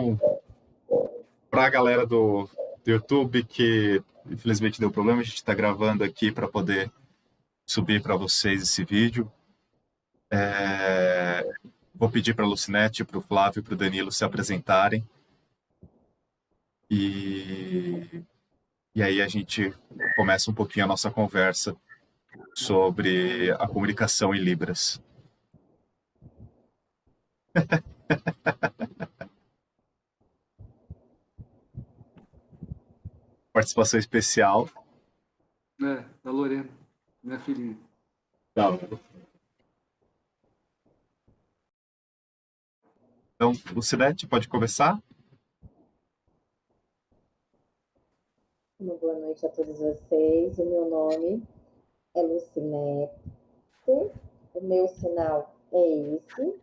Então, para a galera do YouTube que infelizmente deu problema, a gente está gravando aqui para poder subir para vocês esse vídeo. Vou pedir para a Lucinete, para o Flávio e para o Danilo se apresentarem. E aí a gente começa um pouquinho a nossa conversa sobre a comunicação em Libras. Participação especial. Da Lorena, minha filhinha. Tá. Então, Lucinete, pode começar? Uma boa noite a todos vocês. O meu nome é Lucinete. O meu sinal é esse,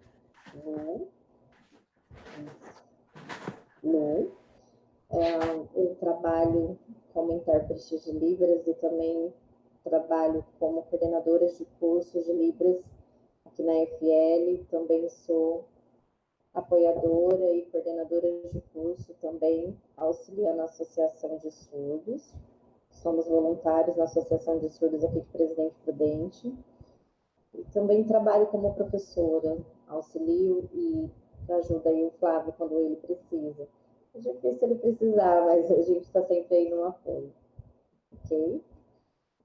Lu. Eu trabalho como intérprete de Libras e também trabalho como coordenadora de cursos de Libras aqui na FL. Também sou apoiadora e coordenadora de curso também, auxiliando a Associação de Surdos. Somos voluntários na Associação de Surdos aqui de Presidente Prudente. E também trabalho como professora, auxilio e ajuda aí o Flávio quando ele precisa. É difícil se ele precisar, mas a gente está sempre aí no apoio. Ok?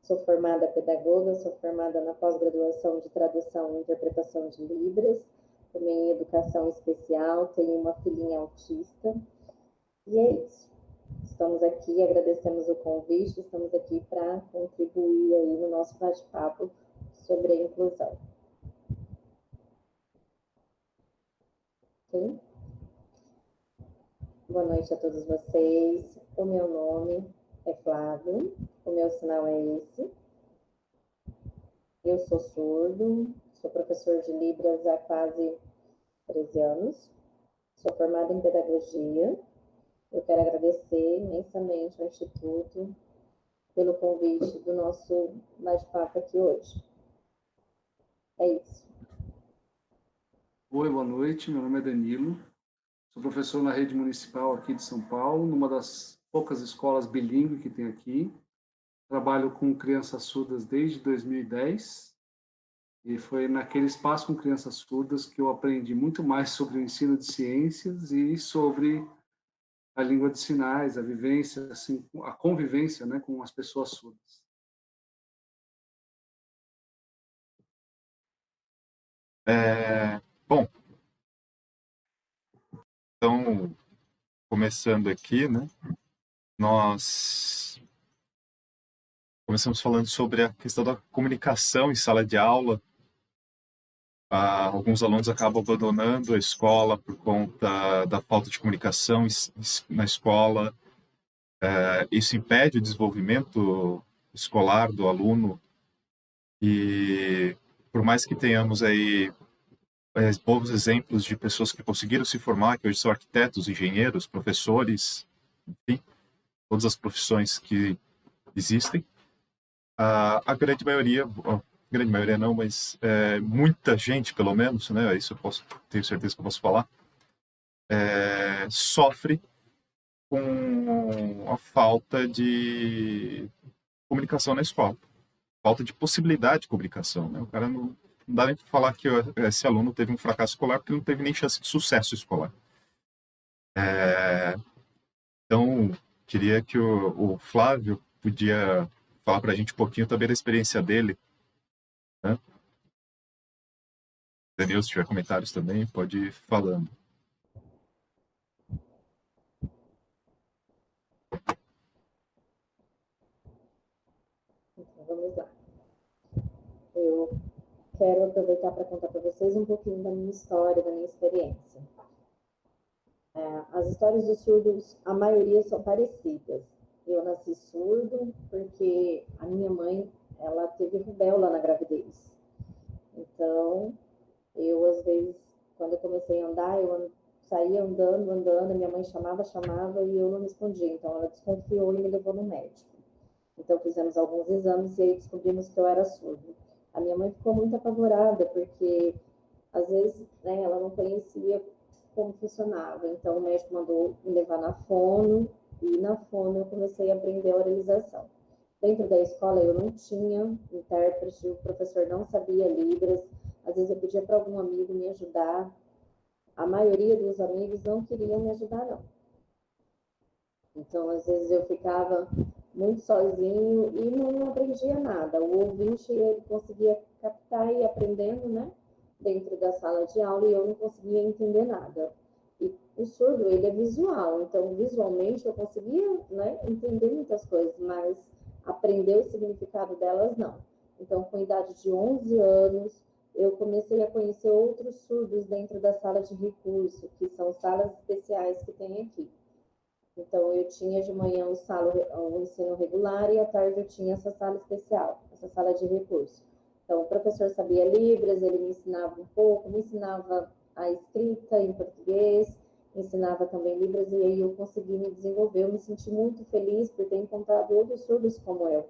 Sou formada pedagoga, sou formada na pós-graduação de tradução e interpretação de Libras, também em educação especial, tenho uma filhinha autista. E é isso. Estamos aqui, agradecemos o convite, estamos aqui para contribuir aí no nosso bate-papo sobre a inclusão. Ok? Boa noite a todos vocês. O meu nome é Flávio, o meu sinal é esse. Eu sou surdo, sou professor de Libras há quase 13 anos, sou formada em pedagogia. Eu quero agradecer imensamente ao Instituto pelo convite do nosso bate-papo aqui hoje. É isso. Oi, boa noite. Meu nome é Danilo. Sou professor na rede municipal aqui de São Paulo, numa das poucas escolas bilíngue que tem aqui. Trabalho com crianças surdas desde 2010 e foi naquele espaço com crianças surdas que eu aprendi muito mais sobre o ensino de ciências e sobre a língua de sinais, a vivência, assim, a convivência, né, com as pessoas surdas. Bom, então, começando aqui, né? Nós começamos falando sobre a questão da comunicação em sala de aula. Alguns alunos acabam abandonando a escola por conta da falta de comunicação na escola. Isso impede o desenvolvimento escolar do aluno. E por mais que tenhamos aí bons exemplos de pessoas que conseguiram se formar, que hoje são arquitetos, engenheiros, professores, enfim, todas as profissões que existem, a grande maioria não, mas muita gente, pelo menos, né, isso eu tenho certeza que eu posso falar, sofre com a falta de comunicação na escola, falta de possibilidade de comunicação, né? O cara não dá nem para falar que esse aluno teve um fracasso escolar porque não teve nem chance de sucesso escolar. Então, queria que o Flávio podia falar para a gente um pouquinho também da experiência dele, né? Danilo, se tiver comentários também, pode ir falando. Então, vamos lá. Eu quero aproveitar para contar para vocês um pouquinho da minha história, da minha experiência. As histórias dos surdos, a maioria são parecidas. Eu nasci surdo porque a minha mãe, ela teve rubéola na gravidez. Então, eu às vezes, quando eu comecei a andar, eu saía andando, minha mãe chamava e eu não respondia. Então, ela desconfiou e me levou no médico. Então, fizemos alguns exames e aí descobrimos que eu era surdo. A minha mãe ficou muito apavorada, porque às vezes, né, ela não conhecia como funcionava. Então, o médico mandou me levar na fono, e na fono eu comecei a aprender a oralização. Dentro da escola eu não tinha intérprete, o professor não sabia Libras, às vezes eu pedia para algum amigo me ajudar, a maioria dos amigos não queriam me ajudar, não. Então, às vezes eu ficava muito sozinho e não aprendia nada. O ouvinte, ele conseguia captar e ir aprendendo, né, dentro da sala de aula, e eu não conseguia entender nada. E o surdo, ele é visual, então visualmente eu conseguia, né, entender muitas coisas, mas aprender o significado delas, não. Então, com a idade de 11 anos, eu comecei a conhecer outros surdos dentro da sala de recurso, que são salas especiais que tem aqui. Então, eu tinha de manhã o ensino regular e à tarde eu tinha essa sala especial, essa sala de recurso. Então, o professor sabia Libras, ele me ensinava um pouco, me ensinava a escrita em português, me ensinava também Libras, e aí eu consegui me desenvolver. Eu me senti muito feliz por ter encontrado outros surdos como eu.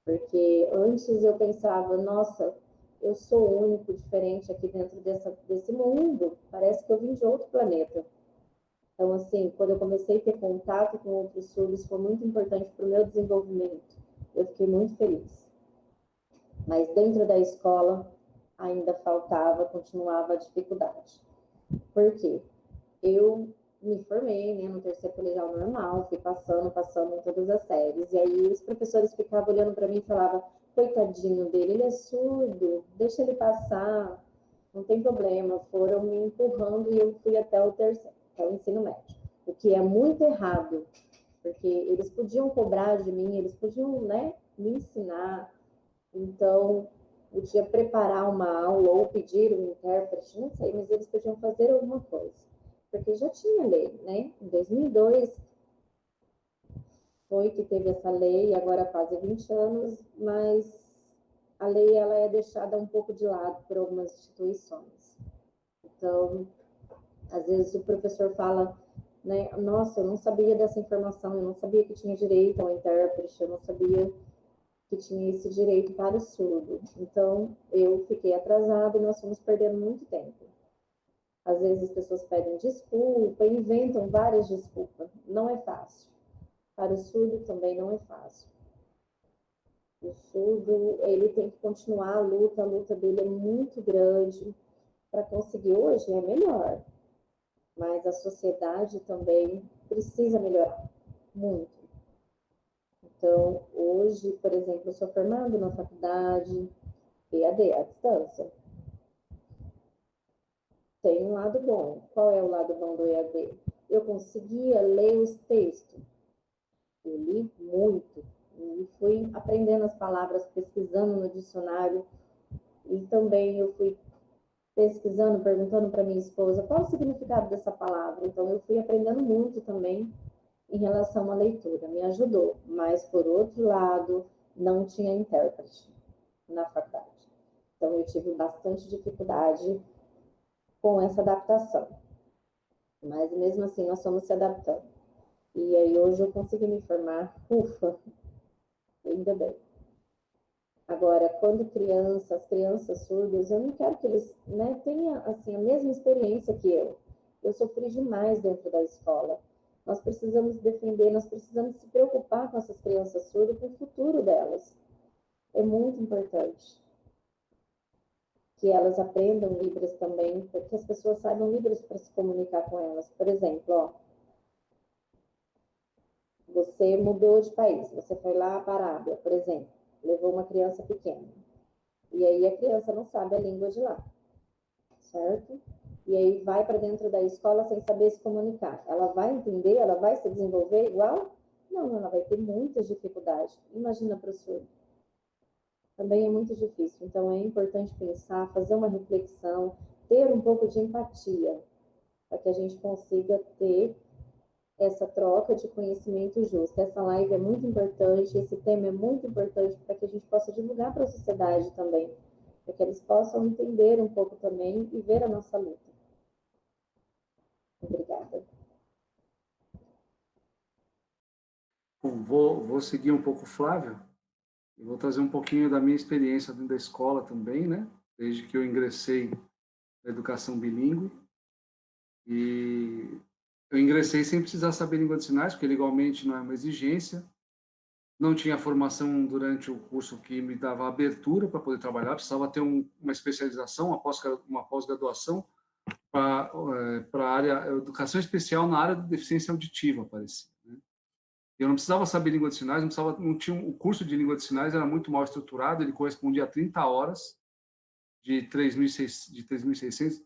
Porque antes eu pensava, nossa, eu sou o único diferente aqui dentro desse mundo, parece que eu vim de outro planeta. Então, assim, quando eu comecei a ter contato com outros surdos, foi muito importante para o meu desenvolvimento. Eu fiquei muito feliz. Mas dentro da escola, ainda faltava, continuava a dificuldade. Por quê? Eu me formei, né, no terceiro colegial normal, fui passando em todas as séries. E aí os professores ficavam olhando para mim e falavam, coitadinho dele, ele é surdo, deixa ele passar, não tem problema. Foram me empurrando e eu fui até o terceiro, até o ensino médio. O que é muito errado, porque eles podiam cobrar de mim, eles podiam, né, me ensinar. Então, podia preparar uma aula ou pedir um intérprete, não sei, mas eles podiam fazer alguma coisa. Porque já tinha lei, né? Em 2002 foi que teve essa lei, agora há quase 20 anos, mas a lei ela é deixada um pouco de lado por algumas instituições. Então, às vezes o professor fala, né, nossa, eu não sabia dessa informação, eu não sabia que tinha direito ao intérprete, eu não sabia que tinha esse direito para o surdo. Então, eu fiquei atrasada e nós fomos perdendo muito tempo. Às vezes as pessoas pedem desculpa, inventam várias desculpas. Não é fácil. Para o surdo também não é fácil. O surdo, ele tem que continuar a luta dele é muito grande. Para conseguir hoje é melhor, mas a sociedade também precisa melhorar muito. Então, hoje, por exemplo, eu sou formando na faculdade, EAD, à distância. Tem um lado bom. Qual é o lado bom do EAD? Eu conseguia ler os textos. Eu li muito. E fui aprendendo as palavras, pesquisando no dicionário. E também eu fui pesquisando, perguntando para minha esposa qual o significado dessa palavra. Então, eu fui aprendendo muito também em relação à leitura. Me ajudou. Mas, por outro lado, não tinha intérprete na faculdade. Então, eu tive bastante dificuldade com essa adaptação. Mas, mesmo assim, nós fomos se adaptando. E aí, hoje, eu consegui me formar. Ufa, ainda bem. Agora, quando as crianças surdas, eu não quero que eles, né, tenham assim, a mesma experiência que eu. Eu sofri demais dentro da escola. Nós precisamos defender, nós precisamos se preocupar com essas crianças surdas, com o futuro delas. É muito importante que elas aprendam Libras também, para que as pessoas saibam Libras para se comunicar com elas. Por exemplo, ó, você mudou de país, você foi lá para a Arábia, por exemplo, levou uma criança pequena. E aí a criança não sabe a língua de lá, certo? E aí vai para dentro da escola sem saber se comunicar. Ela vai entender, ela vai se desenvolver igual? Não, ela vai ter muitas dificuldades. Imagina para o surdo. Também é muito difícil. Então é importante pensar, fazer uma reflexão, ter um pouco de empatia, para que a gente consiga ter essa troca de conhecimento justo. Essa live é muito importante, esse tema é muito importante para que a gente possa divulgar para a sociedade também, para que eles possam entender um pouco também e ver a nossa luta. Obrigada. Bom, vou seguir um pouco o Flávio e vou trazer um pouquinho da minha experiência dentro da escola também, né? Desde que eu ingressei na educação bilíngue. E eu ingressei sem precisar saber língua de sinais, porque legalmente não é uma exigência. Não tinha formação durante o curso que me dava abertura para poder trabalhar, precisava ter uma especialização, uma pós-graduação para a área educação especial na área de deficiência auditiva, parecia. Né? Eu não precisava saber língua de sinais, não tinha o curso de língua de sinais era muito mal estruturado, ele correspondia a 30 horas de 3.600,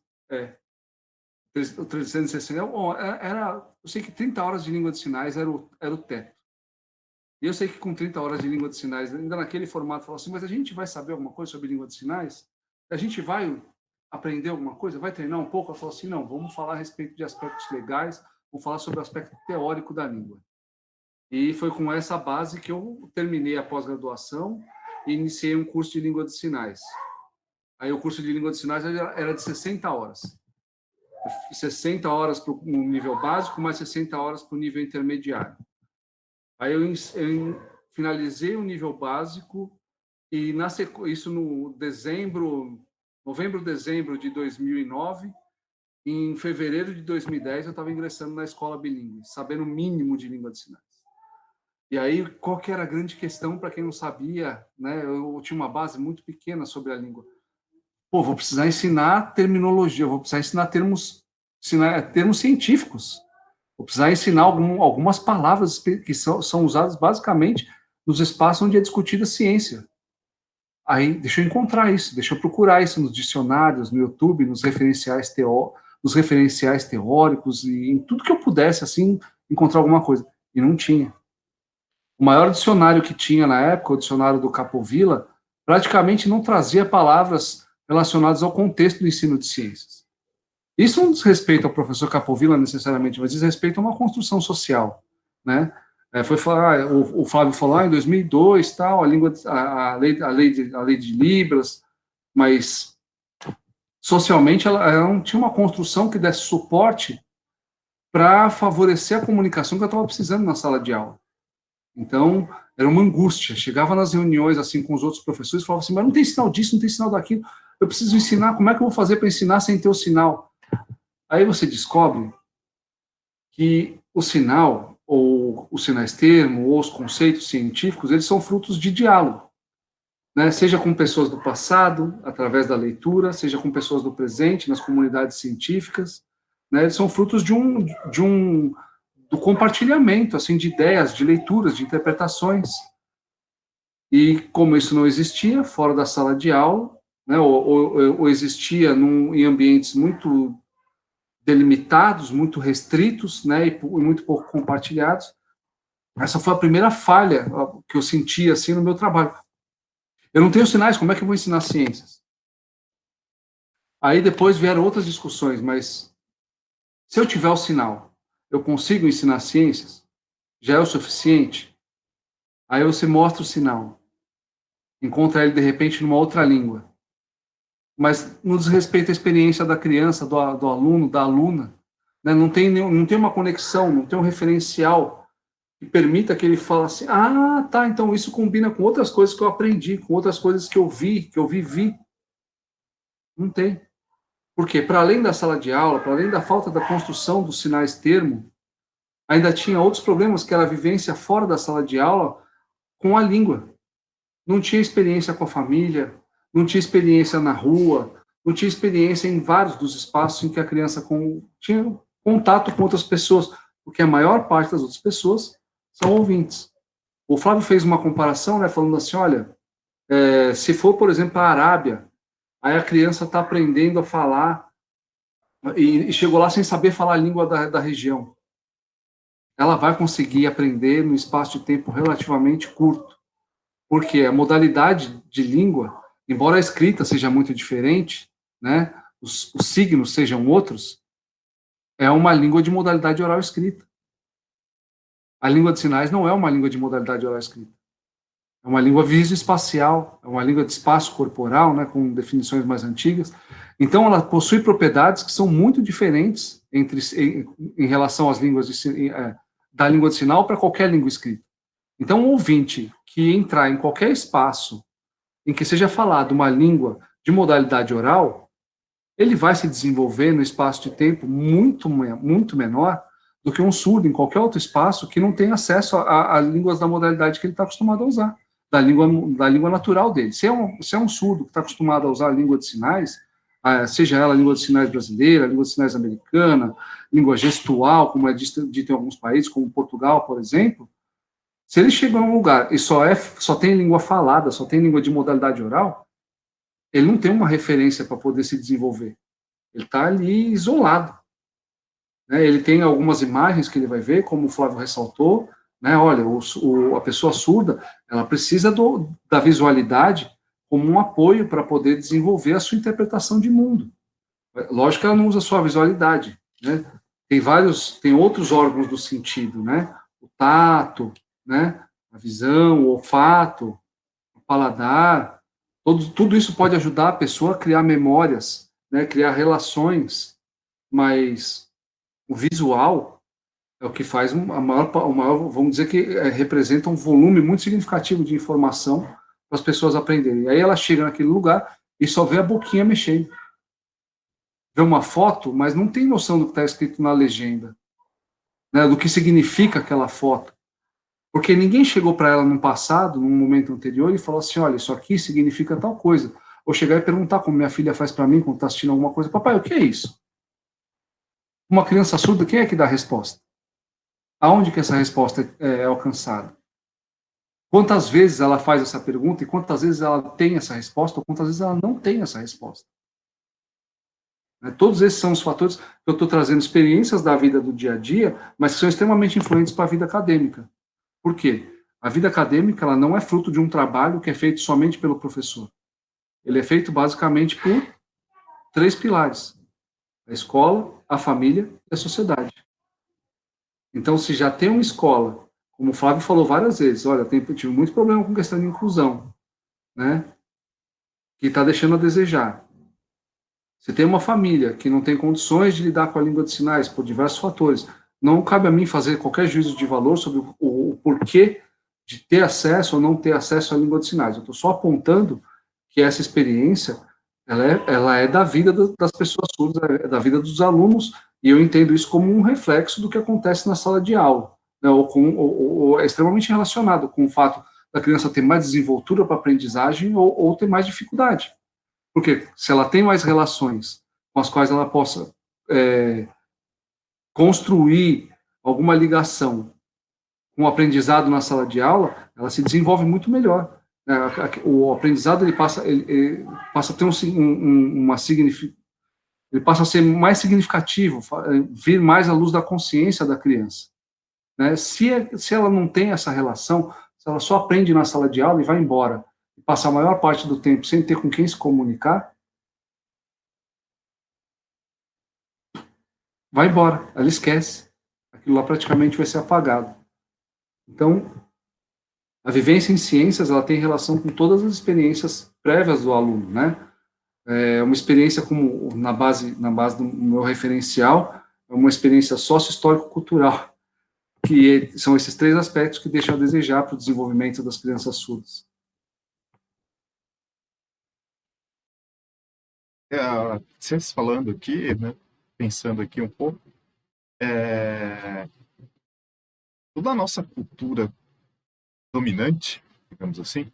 360. Eu sei que 30 horas de língua de sinais era o teto. E eu sei que com 30 horas de língua de sinais, ainda naquele formato, falou assim, mas a gente vai saber alguma coisa sobre língua de sinais? A gente vai aprender alguma coisa? Vai treinar um pouco? Ela falou assim, não, vamos falar a respeito de aspectos legais, vamos falar sobre o aspecto teórico da língua. E foi com essa base que eu terminei a pós-graduação e iniciei um curso de língua de sinais. Aí o curso de língua de sinais era de 60 horas. 60 horas no nível básico, mais 60 horas para o nível intermediário. Aí eu finalizei o nível básico e isso no novembro, dezembro de 2009. Em fevereiro de 2010 eu estava ingressando na escola bilíngue, sabendo o mínimo de língua de sinais. E aí qual que era a grande questão para quem não sabia, né? Eu tinha uma base muito pequena sobre a língua. Pô, vou precisar ensinar terminologia, vou precisar ensinar termos científicos. Vou precisar ensinar algumas palavras que são usadas basicamente nos espaços onde é discutida a ciência. Aí, deixa eu encontrar isso, deixa eu procurar isso nos dicionários, no YouTube, nos referenciais teóricos e em tudo que eu pudesse, assim, encontrar alguma coisa. E não tinha. O maior dicionário que tinha na época, o dicionário do Capovilla, praticamente não trazia palavras relacionadas ao contexto do ensino de ciências. Isso não diz respeito ao professor Capovilla necessariamente, mas diz respeito a uma construção social, né? Foi falar, o Flávio falou em 2002, tal, a lei de Libras, mas socialmente ela não tinha uma construção que desse suporte para favorecer a comunicação que eu estava precisando na sala de aula. Então, era uma angústia. Chegava nas reuniões assim com os outros professores e falava assim, mas não tem sinal disso, não tem sinal daquilo. Eu preciso ensinar, como é que eu vou fazer para ensinar sem ter o sinal? Aí você descobre que o sinal, ou os sinais termo, ou os conceitos científicos, eles são frutos de diálogo. Né? Seja com pessoas do passado, através da leitura, seja com pessoas do presente, nas comunidades científicas. Né? Eles são frutos do compartilhamento assim, de ideias, de leituras, de interpretações. E como isso não existia fora da sala de aula, né, ou existia em ambientes muito delimitados, muito restritos, né, e muito pouco compartilhados, essa foi a primeira falha que eu senti assim no meu trabalho. Eu não tenho sinais, como é que eu vou ensinar ciências? Aí depois vieram outras discussões, mas se eu tiver o sinal, eu consigo ensinar ciências? Já é o suficiente? Aí você mostra o sinal, encontra ele de repente numa outra língua, mas não diz respeito à experiência da criança, do aluno, da aluna, né? Não tem uma conexão, não tem um referencial que permita que ele fale assim, ah, tá, então isso combina com outras coisas que eu aprendi, com outras coisas que eu vi, que eu vivi. Não tem. Porque, para além da sala de aula, para além da falta da construção dos sinais termo, ainda tinha outros problemas, que era a vivência fora da sala de aula com a língua. Não tinha experiência com a família, não tinha experiência na rua, não tinha experiência em vários dos espaços em que a criança tinha contato com outras pessoas, porque a maior parte das outras pessoas são ouvintes. O Flávio fez uma comparação, né, falando assim, olha, se for, por exemplo, a Arábia, aí a criança está aprendendo a falar e chegou lá sem saber falar a língua da região. Ela vai conseguir aprender no espaço de tempo relativamente curto, porque a modalidade de língua, embora a escrita seja muito diferente, né, os signos sejam outros, é uma língua de modalidade oral escrita. A língua de sinais não é uma língua de modalidade oral escrita. É uma língua visoespacial, é uma língua de espaço corporal, né, com definições mais antigas. Então, ela possui propriedades que são muito diferentes em relação às línguas da língua de sinal para qualquer língua escrita. Então, um ouvinte que entrar em qualquer espaço em que seja falado uma língua de modalidade oral, ele vai se desenvolver no espaço de tempo muito menor do que um surdo em qualquer outro espaço que não tem acesso a línguas da modalidade que ele está acostumado a usar, da língua natural dele. Se é um surdo que está acostumado a usar a língua de sinais, seja ela a língua de sinais brasileira, a língua de sinais americana, língua gestual, como é dito em alguns países, como Portugal, por exemplo, se ele chega num lugar e só tem língua falada, só tem língua de modalidade oral, ele não tem uma referência para poder se desenvolver. Ele está ali isolado. Né? Ele tem algumas imagens que ele vai ver, como o Flávio ressaltou, né? Olha, a pessoa surda, ela precisa da visualidade como um apoio para poder desenvolver a sua interpretação de mundo. Lógico que ela não usa só a visualidade, né? Tem outros órgãos do sentido, né? O tato, né? A visão, o olfato, o paladar, tudo isso pode ajudar a pessoa a criar memórias, né? Criar relações, mas o visual é o que faz vamos dizer que representa um volume muito significativo de informação para as pessoas aprenderem. E aí ela chega naquele lugar e só vê a boquinha mexendo. Vê uma foto, mas não tem noção do que está escrito na legenda, né, do que significa aquela foto. Porque ninguém chegou para ela no passado, num momento anterior, e falou assim, olha, isso aqui significa tal coisa. Ou chegar e perguntar, como minha filha faz para mim quando está assistindo alguma coisa, papai, o que é isso? Uma criança surda, quem é que dá a resposta? Aonde que essa resposta é alcançada? Quantas vezes ela faz essa pergunta e quantas vezes ela tem essa resposta ou quantas vezes ela não tem essa resposta? Todos esses são os fatores que eu estou trazendo experiências da vida do dia a dia, mas que são extremamente influentes para a vida acadêmica. Por quê? A vida acadêmica ela não é fruto de um trabalho que é feito somente pelo professor. Ele é feito basicamente por 3 pilares: a escola, a família e a sociedade. Então, se já tem uma escola, como o Flávio falou várias vezes, olha, eu tive muito problema com questão de inclusão, né? Que está deixando a desejar. Se tem uma família que não tem condições de lidar com a língua de sinais por diversos fatores, não cabe a mim fazer qualquer juízo de valor sobre o porquê de ter acesso ou não ter acesso à língua de sinais. Eu estou só apontando que essa experiência ela é da vida das pessoas surdas, é da vida dos alunos, e eu entendo isso como um reflexo do que acontece na sala de aula, né, ou é extremamente relacionado com o fato da criança ter mais desenvoltura para aprendizagem ou ter mais dificuldade. Porque se ela tem mais relações com as quais ela possa construir alguma ligação com o aprendizado na sala de aula, ela se desenvolve muito melhor. O aprendizado ele passa a ter ele passa a ser mais significativo, vir mais à luz da consciência da criança. Né? Se ela não tem essa relação, se ela só aprende na sala de aula e vai embora, e passa a maior parte do tempo sem ter com quem se comunicar, vai embora, ela esquece. Aquilo lá praticamente vai ser apagado. Então, a vivência em ciências ela tem relação com todas as experiências prévias do aluno, né? É uma experiência como na base do meu referencial, é uma experiência sócio-histórico-cultural, que são esses 3 aspectos que deixam a desejar para o desenvolvimento das crianças surdas. Vocês falando aqui, né, pensando aqui um pouco, toda a nossa cultura dominante, digamos assim,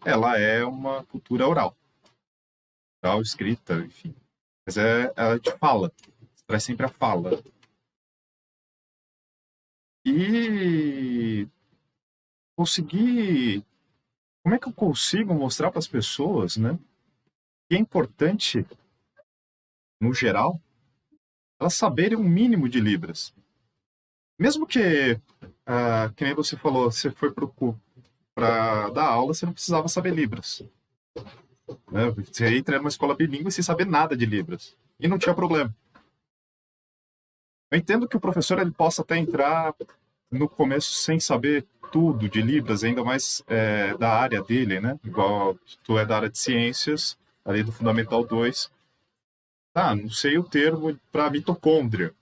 ela é uma cultura oral, escrita, enfim. Mas ela te fala, traz sempre a fala. E como é que eu consigo mostrar para as pessoas, né, que é importante, no geral, elas saberem um mínimo de Libras. Mesmo que nem você falou, você foi para dar aula, você não precisava saber Libras. Né? Você entra numa escola bilíngue sem saber nada de Libras. E não tinha problema. Eu entendo que o professor ele possa até entrar no começo sem saber tudo de Libras, ainda mais da área dele, né? Igual tu é da área de ciências, ali do Fundamental 2. Não sei o termo para mitocôndria,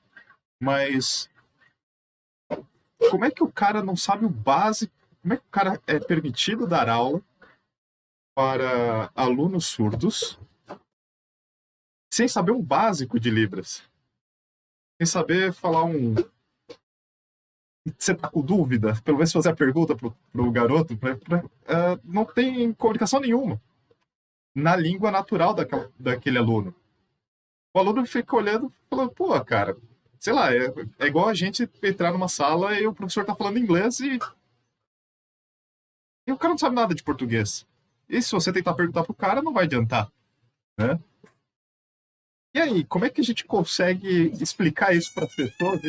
mas como é que o cara não sabe o básico? Como é que o cara é permitido dar aula para alunos surdos sem saber um básico de Libras. Sem saber falar um... Você tá com dúvida? Pelo menos fazer a pergunta pro garoto. Não tem comunicação nenhuma na língua natural daquele aluno. O aluno fica olhando e falando, pô, cara, sei lá, é igual a gente entrar numa sala e o professor tá falando inglês e o cara não sabe nada de português. E se você tentar perguntar pro cara, não vai adiantar, né? E aí, como é que a gente consegue explicar isso para as pessoas?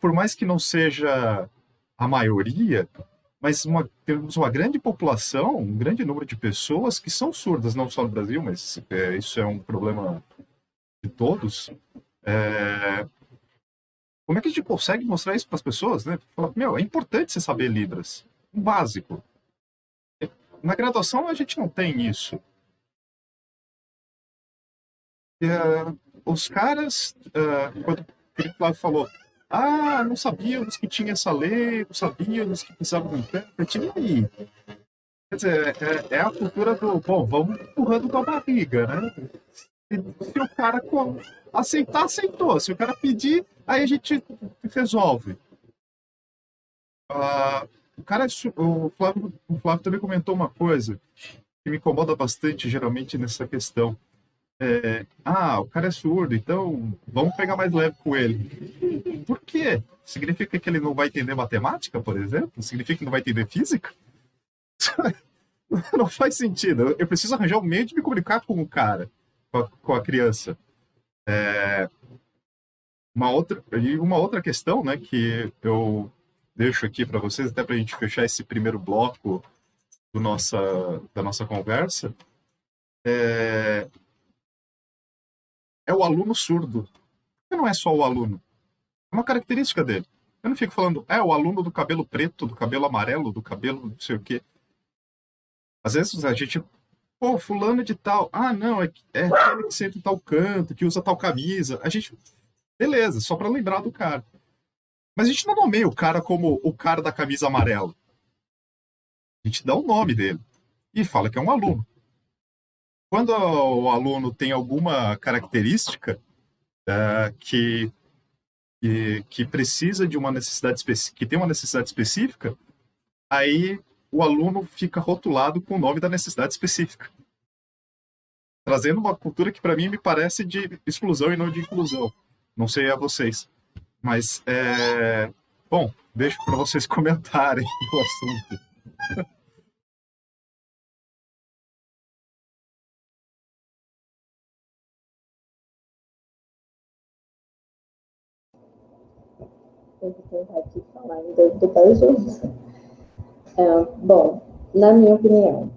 Por mais que não seja a maioria, mas temos uma grande população, um grande número de pessoas que são surdas, não só no Brasil, mas isso é um problema de todos. Como é que a gente consegue mostrar isso para as pessoas, né? Falar, é importante você saber Libras, um básico. Na graduação a gente não tem isso. Os caras, quando o Flávio falou, não sabíamos que tinha essa lei, não sabíamos que precisava de um intérprete, e aí? Quer dizer, é a cultura do, bom, vamos empurrando com a barriga, né? Se o cara aceitar, aceitou. Se o cara pedir, aí a gente resolve. O Flávio também comentou uma coisa que me incomoda bastante, geralmente, nessa questão. O cara é surdo, então vamos pegar mais leve com ele. Por quê? Significa que ele não vai entender matemática, por exemplo? Significa que não vai entender física? Não faz sentido. Eu preciso arranjar um meio de me comunicar com o cara, com a criança. Uma outra questão, né, que eu deixo aqui para vocês, até para a gente fechar esse primeiro bloco da nossa conversa, é o aluno surdo. Porque não é só o aluno. É uma característica dele. Eu não fico falando, o aluno do cabelo preto, do cabelo amarelo, do cabelo não sei o quê. Às vezes a gente, fulano de tal, não, é aquele que senta em tal canto, que usa tal camisa. A gente, beleza, só para lembrar do cara. Mas a gente não nomeia o cara como o cara da camisa amarela. A gente dá o nome dele e fala que é um aluno. Quando o aluno tem alguma característica que precisa de uma necessidade específica, que tem uma necessidade específica, aí o aluno fica rotulado com o nome da necessidade específica, trazendo uma cultura que para mim me parece de exclusão e não de inclusão. Não sei a vocês, mas bom, deixo para vocês comentarem o assunto. Tem que tentar aqui falar em dois juntos. Bom, na minha opinião,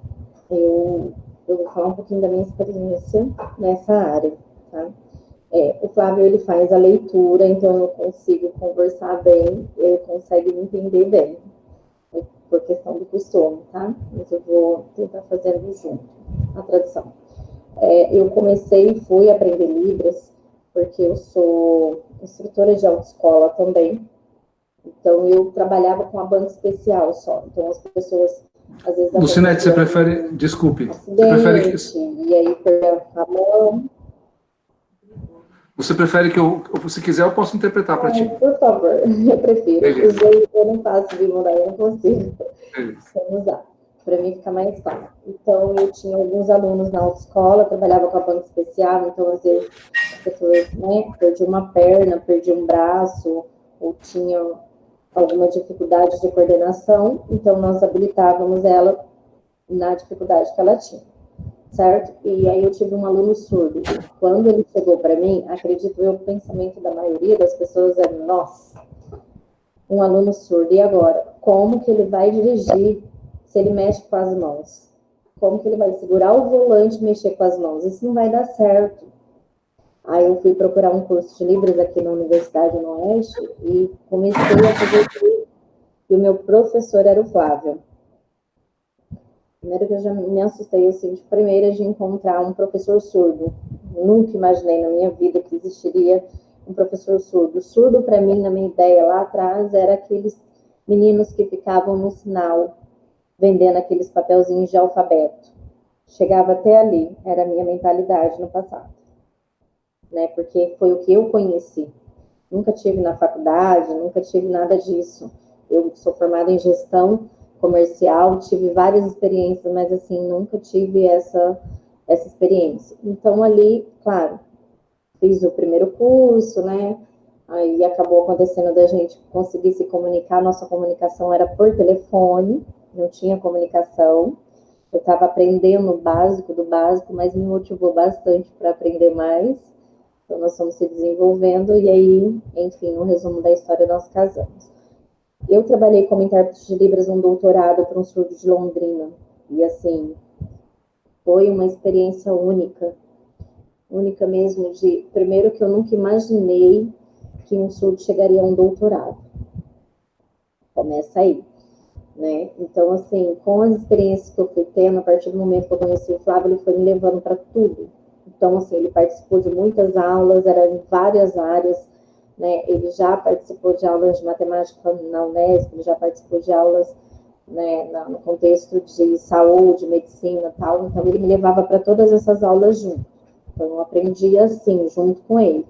eu vou falar um pouquinho da minha experiência nessa área, tá? O Flávio, ele faz a leitura, então eu consigo conversar bem, ele consegue me entender bem, por questão do costume, tá? Mas eu vou tentar fazendo junto a tradução. Eu fui aprender Libras, porque eu sou instrutora de autoescola também, então eu trabalhava com a banca especial só, então as pessoas, às vezes... Lucinete, você prefere, desculpe, você prefere que... E aí perdeu a mão... Você prefere que se quiser, eu posso interpretar para ti. Por favor, eu prefiro. Eu não faço de mudar, eu não consigo. Vamos lá, para mim ficar mais claro. Então, eu tinha alguns alunos na autoescola, trabalhava com a banca especial, então, às vezes, as pessoas, né, perdiam uma perna, perdiam um braço, ou tinham alguma dificuldade de coordenação, então nós habilitávamos ela na dificuldade que ela tinha. Certo? E aí eu tive um aluno surdo. Quando ele chegou para mim, acredito eu, o pensamento da maioria das pessoas é, nossa, um aluno surdo, e agora? Como que ele vai dirigir se ele mexe com as mãos? Como que ele vai segurar o volante e mexer com as mãos? Isso não vai dar certo. Aí eu fui procurar um curso de Libras aqui na Universidade no Oeste e comecei a fazer isso. E o meu professor era o Flávio. Primeiro que eu já me assustei, assim, de primeira de encontrar um professor surdo. Nunca imaginei na minha vida que existiria um professor surdo. Surdo, para mim, na minha ideia lá atrás, era aqueles meninos que ficavam no sinal, vendendo aqueles papelzinhos de alfabeto. Chegava até ali, era a minha mentalidade no passado. né? Porque foi o que eu conheci. Nunca tive na faculdade, nunca tive nada disso. Eu sou formada em gestão comercial, tive várias experiências, mas assim, nunca tive essa experiência. Então, ali, claro, fiz o primeiro curso, né? Aí acabou acontecendo da gente conseguir se comunicar, nossa comunicação era por telefone, não tinha comunicação. Eu estava aprendendo o básico do básico, mas me motivou bastante para aprender mais. Então, nós fomos se desenvolvendo e aí, enfim, no resumo da história, nós casamos. Eu trabalhei como intérprete de Libras um doutorado para um surdo de Londrina. E, assim, foi uma experiência única. Única mesmo de... Primeiro que eu nunca imaginei que um surdo chegaria a um doutorado. Começa aí, né? Então, assim, com as experiências que eu fui tendo, a partir do momento que eu conheci o Flávio, ele foi me levando para tudo. Então, assim, ele participou de muitas aulas, era em várias áreas, né? Ele já participou de aulas de matemática na Unesp, ele já participou de aulas, né, no contexto de saúde, medicina e tal. Então, ele me levava para todas essas aulas junto. Então, eu aprendia, assim, junto com ele,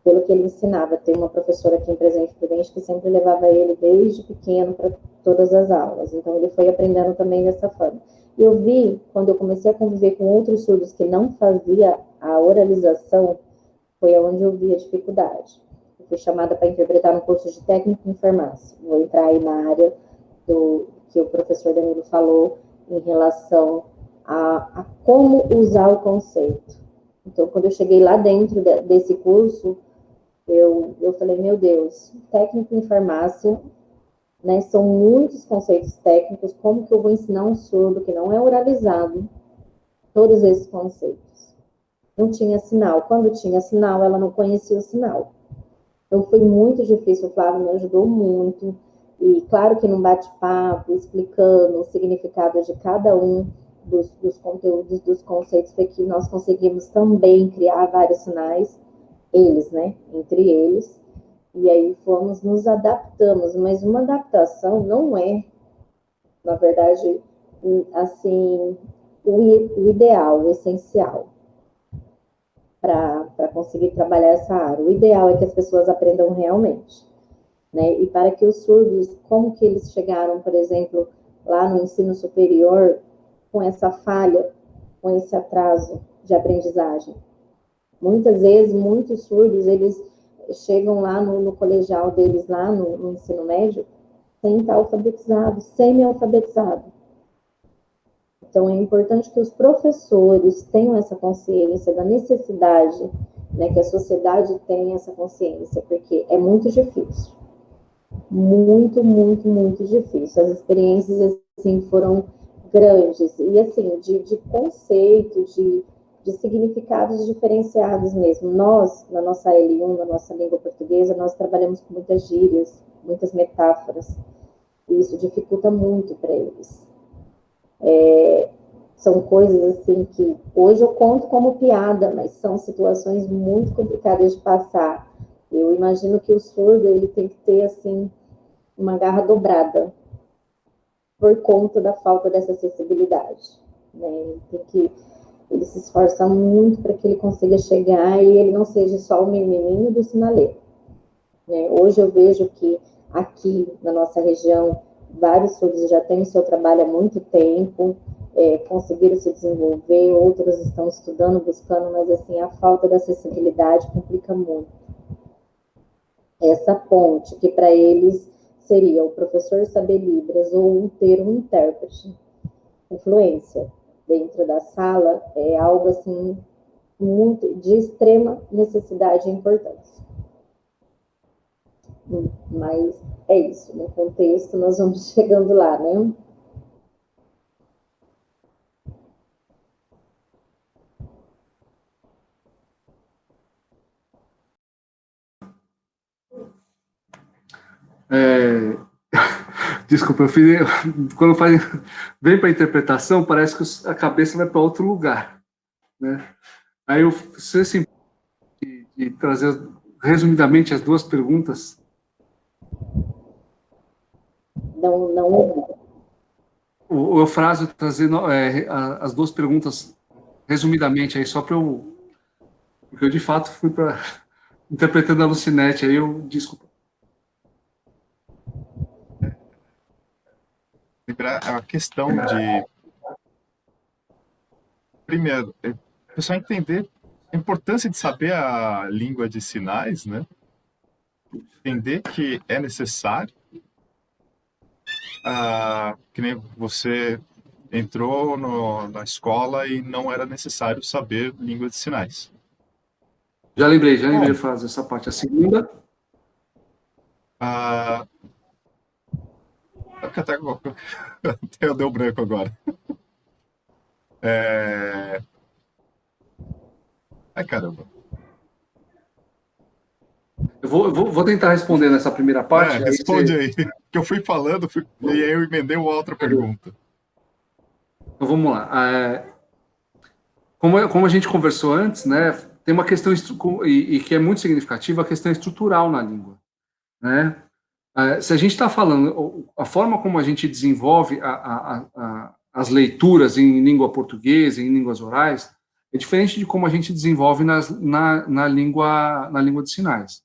pelo que ele ensinava. Tem uma professora aqui em Presidente Prudente que sempre levava ele desde pequeno para todas as aulas. Então, ele foi aprendendo também dessa forma. E eu vi, quando eu comecei a conviver com outros surdos que não fazia a oralização, foi onde eu vi a dificuldade. Eu fui chamada para interpretar um curso de técnico em farmácia. Vou entrar aí na área do que o professor Danilo falou em relação a como usar o conceito. Então, quando eu cheguei lá dentro desse curso, eu falei, meu Deus, técnico em farmácia, né, são muitos conceitos técnicos, como que eu vou ensinar um surdo que não é oralizado todos esses conceitos? Não tinha sinal. Quando tinha sinal, ela não conhecia o sinal. Então, foi muito difícil, o Flávio me ajudou muito. E claro que num bate-papo, explicando o significado de cada um dos conteúdos, dos conceitos, foi que nós conseguimos também criar vários sinais, eles, né, entre eles, e aí fomos, nos adaptamos, mas uma adaptação não é, na verdade, assim, o ideal, o essencial para conseguir trabalhar essa área. O ideal é que as pessoas aprendam realmente, né? E para que os surdos, como que eles chegaram, por exemplo, lá no ensino superior, com essa falha, com esse atraso de aprendizagem? Muitas vezes, muitos surdos, eles chegam lá no colegial deles, lá no ensino médio, sem estar alfabetizado, semi-alfabetizado. Então, é importante que os professores tenham essa consciência da necessidade, né, que a sociedade tenha essa consciência, porque é muito difícil. Muito, muito, muito difícil. As experiências, assim, foram grandes. E, assim, de conceito, de significados diferenciados mesmo. Nós, na nossa L1, na nossa língua portuguesa, nós trabalhamos com muitas gírias, muitas metáforas. E isso dificulta muito para eles. São coisas assim que hoje eu conto como piada, mas são situações muito complicadas de passar. Eu imagino que o surdo ele tem que ter assim uma garra dobrada por conta da falta dessa acessibilidade, né? Ele se esforça muito para que ele consiga chegar e ele não seja só o menininho do sinaleiro, né? Hoje eu vejo que aqui na nossa região vários surdos já têm o seu trabalho há muito tempo, conseguiram se desenvolver, outros estão estudando, buscando, mas assim, a falta da acessibilidade complica muito. Essa ponte, que para eles seria o professor saber Libras ou ter um intérprete, influência dentro da sala, é algo assim, muito de extrema necessidade e importância. Mas é isso, no contexto nós vamos chegando lá, né? Desculpa, quando vem para a interpretação, parece que a cabeça vai para outro lugar, né? Aí você se de trazer resumidamente as duas perguntas. Não. O Eufrásio trazendo as duas perguntas resumidamente aí, só para eu Porque eu, de fato, fui para interpretando a Lucinete, aí eu, desculpa. Lembrar a questão de, primeiro, o pessoal entender a importância de saber a língua de sinais, né? Entender que é necessário, que nem você entrou na escola e não era necessário saber língua de sinais. Já lembrei Bom, de fazer essa parte. A segunda, ah, até, até deu branco agora. É... Ai, caramba. vou tentar responder nessa primeira parte, aí Responde você... aí. Que eu fui falando e aí eu emendei uma outra pergunta. Então, vamos lá. Como a gente conversou antes, né, tem uma questão, e que é muito significativa, a questão estrutural na língua, né? Se a gente está falando, a forma como a gente desenvolve as leituras em língua portuguesa, em línguas orais, é diferente de como a gente desenvolve na língua de sinais.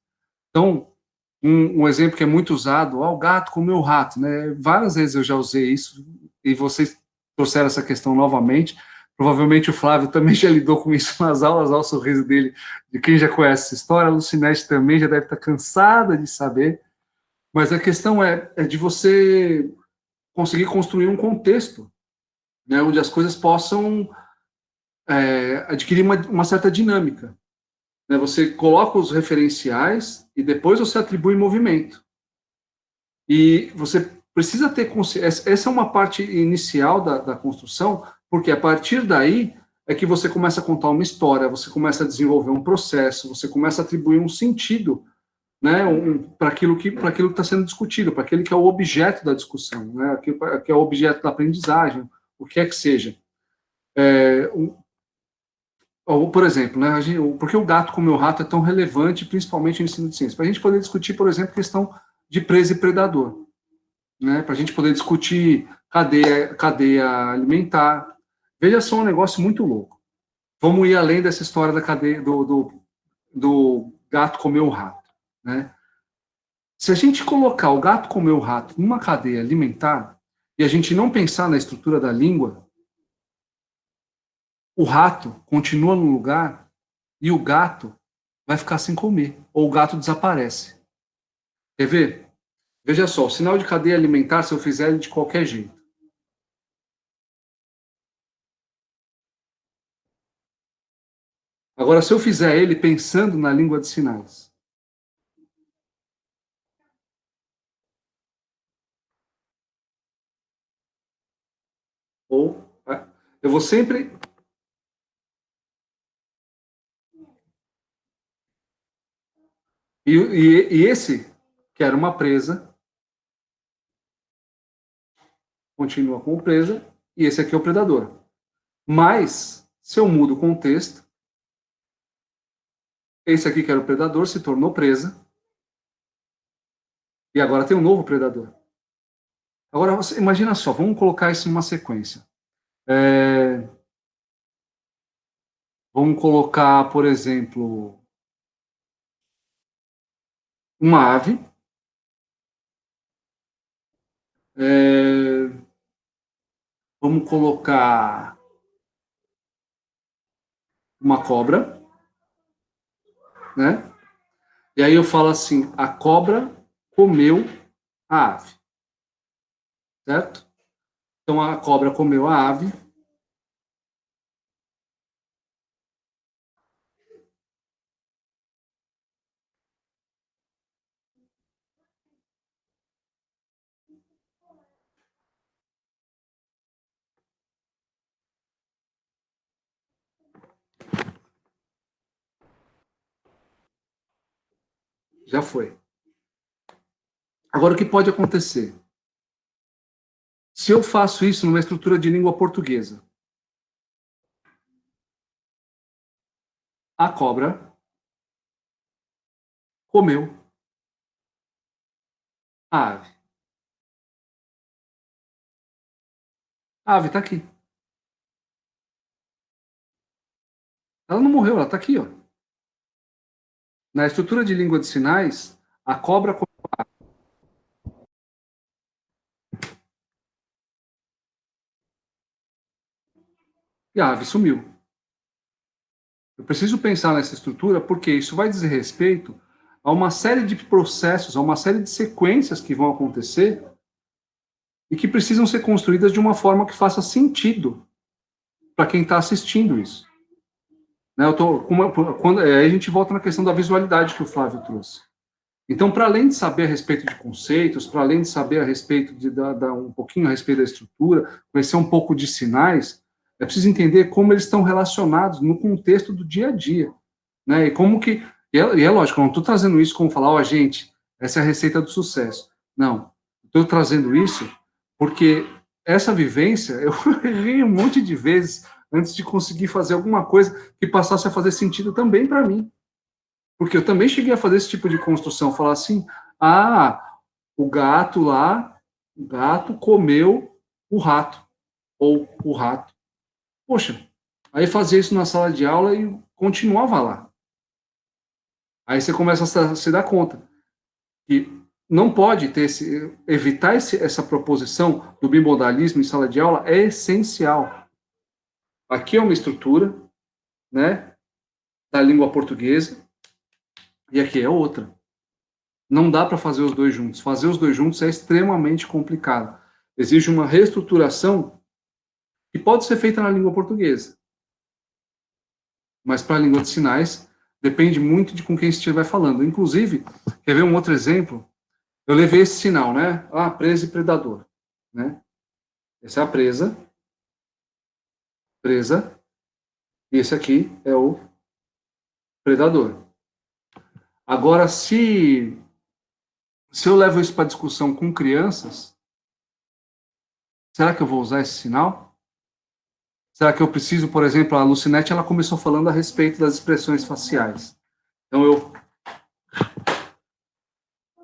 Então, um exemplo que é muito usado, o gato comeu o rato, né? Várias vezes eu já usei isso, e vocês trouxeram essa questão novamente. Provavelmente o Flávio também já lidou com isso nas aulas, ao sorriso dele, de quem já conhece essa história. A Lucinete também já deve estar cansada de saber. Mas a questão é de você conseguir construir um contexto, né, onde as coisas possam adquirir uma certa dinâmica. Né? Você coloca os referenciais e depois você atribui movimento. E você precisa ter consciência. Essa é uma parte inicial da construção, porque a partir daí é que você começa a contar uma história, você começa a desenvolver um processo, você começa a atribuir um sentido, né, para aquilo que está sendo discutido, para aquele que é o objeto da discussão, né, aquilo que é o objeto da aprendizagem, o que é que seja. Ou, por exemplo, né, por que o gato comeu o rato é tão relevante, principalmente no ensino de ciência? Para a gente poder discutir, por exemplo, a questão de presa e predador, né, para a gente poder discutir cadeia alimentar. Veja só um negócio muito louco. Vamos ir além dessa história da cadeia do gato comer o rato, né? Se a gente colocar o gato comer o rato numa cadeia alimentar e a gente não pensar na estrutura da língua, o rato continua no lugar e o gato vai ficar sem comer, ou o gato desaparece. Quer ver? Veja só, o sinal de cadeia alimentar, se eu fizer ele de qualquer jeito. Agora, se eu fizer ele pensando na língua de sinais, ou eu vou sempre. E esse, que era uma presa, continua como presa, e esse aqui é o predador. Mas, se eu mudo o contexto, esse aqui, que era o predador, se tornou presa, e agora tem um novo predador. Agora, você, imagina só, vamos colocar isso numa sequência. Vamos colocar, por exemplo, uma ave. É, vamos colocar uma cobra, né? E aí eu falo assim, a cobra comeu a ave, certo? Então a cobra comeu a ave. Já foi. Agora, o que pode acontecer? Se eu faço isso numa estrutura de língua portuguesa, a cobra comeu a ave. A ave está aqui. Ela não morreu, ela está aqui, ó. Na estrutura de língua de sinais, a cobra... E a ave sumiu. Eu preciso pensar nessa estrutura porque isso vai dizer respeito a uma série de processos, a uma série de sequências que vão acontecer e que precisam ser construídas de uma forma que faça sentido para quem está assistindo isso. Né, aí a gente volta na questão da visualidade que o Flávio trouxe. Então, para além de saber a respeito de conceitos, para além de saber a respeito um pouquinho a respeito da estrutura, conhecer um pouco de sinais, é preciso entender como eles estão relacionados no contexto do dia a dia, né? E como que... E é lógico, eu não estou trazendo isso como falar, gente, essa é a receita do sucesso. Não. Estou trazendo isso porque essa vivência, eu errei um monte de vezes antes de conseguir fazer alguma coisa que passasse a fazer sentido também para mim. Porque eu também cheguei a fazer esse tipo de construção, falar assim, o gato comeu o rato, ou o rato. Poxa, aí fazia isso na sala de aula e continuava lá. Aí você começa a se dar conta que não pode ter evitar essa proposição do bimodalismo em sala de aula é essencial. Aqui é uma estrutura, né, da língua portuguesa, e aqui é outra. Não dá para fazer os dois juntos. Fazer os dois juntos é extremamente complicado. Exige uma reestruturação que pode ser feita na língua portuguesa. Mas para a língua de sinais, depende muito de com quem estiver falando. Inclusive, quer ver um outro exemplo? Eu levei esse sinal, né? Presa e predador. Né? Essa é a presa. Presa. E esse aqui é o predador. Agora, se eu levo isso para discussão com crianças, será que eu vou usar esse sinal? Será que eu preciso, por exemplo, a Lucinete, ela começou falando a respeito das expressões faciais. Então, eu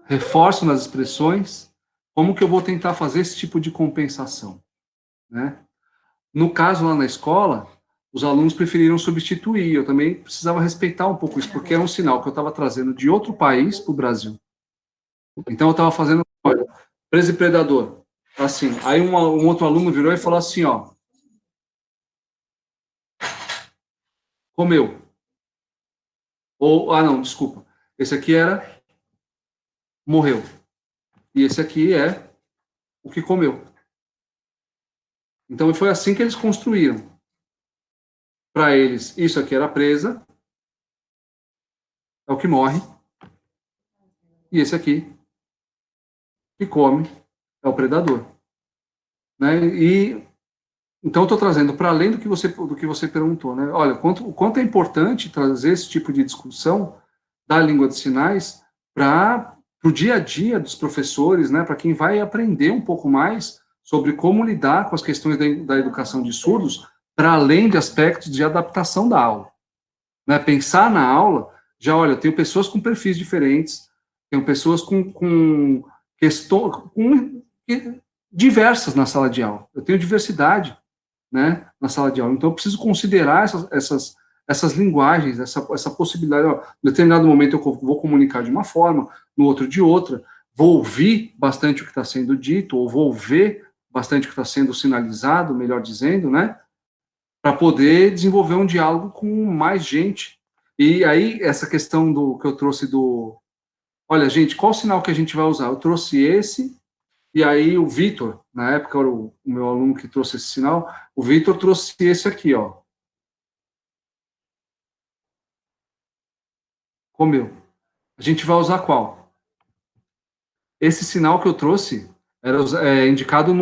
reforço nas expressões, como que eu vou tentar fazer esse tipo de compensação, né? No caso, lá na escola, os alunos preferiram substituir, eu também precisava respeitar um pouco isso, porque era um sinal que eu estava trazendo de outro país para o Brasil. Então, eu estava fazendo, olha, presa e predador, assim. Aí um outro aluno virou e falou assim, comeu. Ou, não, desculpa. Esse aqui era morreu. E esse aqui é o que comeu. Então, foi assim que eles construíram. Para eles, isso aqui era presa, é o que morre. E esse aqui, que come, é o predador. Né? E, então, eu estou trazendo, para além do que você perguntou, né? Olha, o quanto é importante trazer esse tipo de discussão da língua de sinais para o dia a dia dos professores, né? Para quem vai aprender um pouco mais sobre como lidar com as questões da educação de surdos, para além de aspectos de adaptação da aula. Né? Pensar na aula, já, olha, eu tenho pessoas com perfis diferentes, tenho pessoas com questões diversas na sala de aula. Eu tenho diversidade, né, na sala de aula. Então, eu preciso considerar essas linguagens, essa possibilidade. Em determinado momento, eu vou comunicar de uma forma, no outro de outra. Vou ouvir bastante o que está sendo dito, ou vou ver bastante o que está sendo sinalizado, melhor dizendo, né, para poder desenvolver um diálogo com mais gente. E aí, essa questão que eu trouxe olha, gente, qual sinal que a gente vai usar? Eu trouxe esse, e aí o Vitor, na época era o meu aluno que trouxe esse sinal, o Vitor trouxe esse aqui, comeu. A gente vai usar qual? Esse sinal que eu trouxe era indicado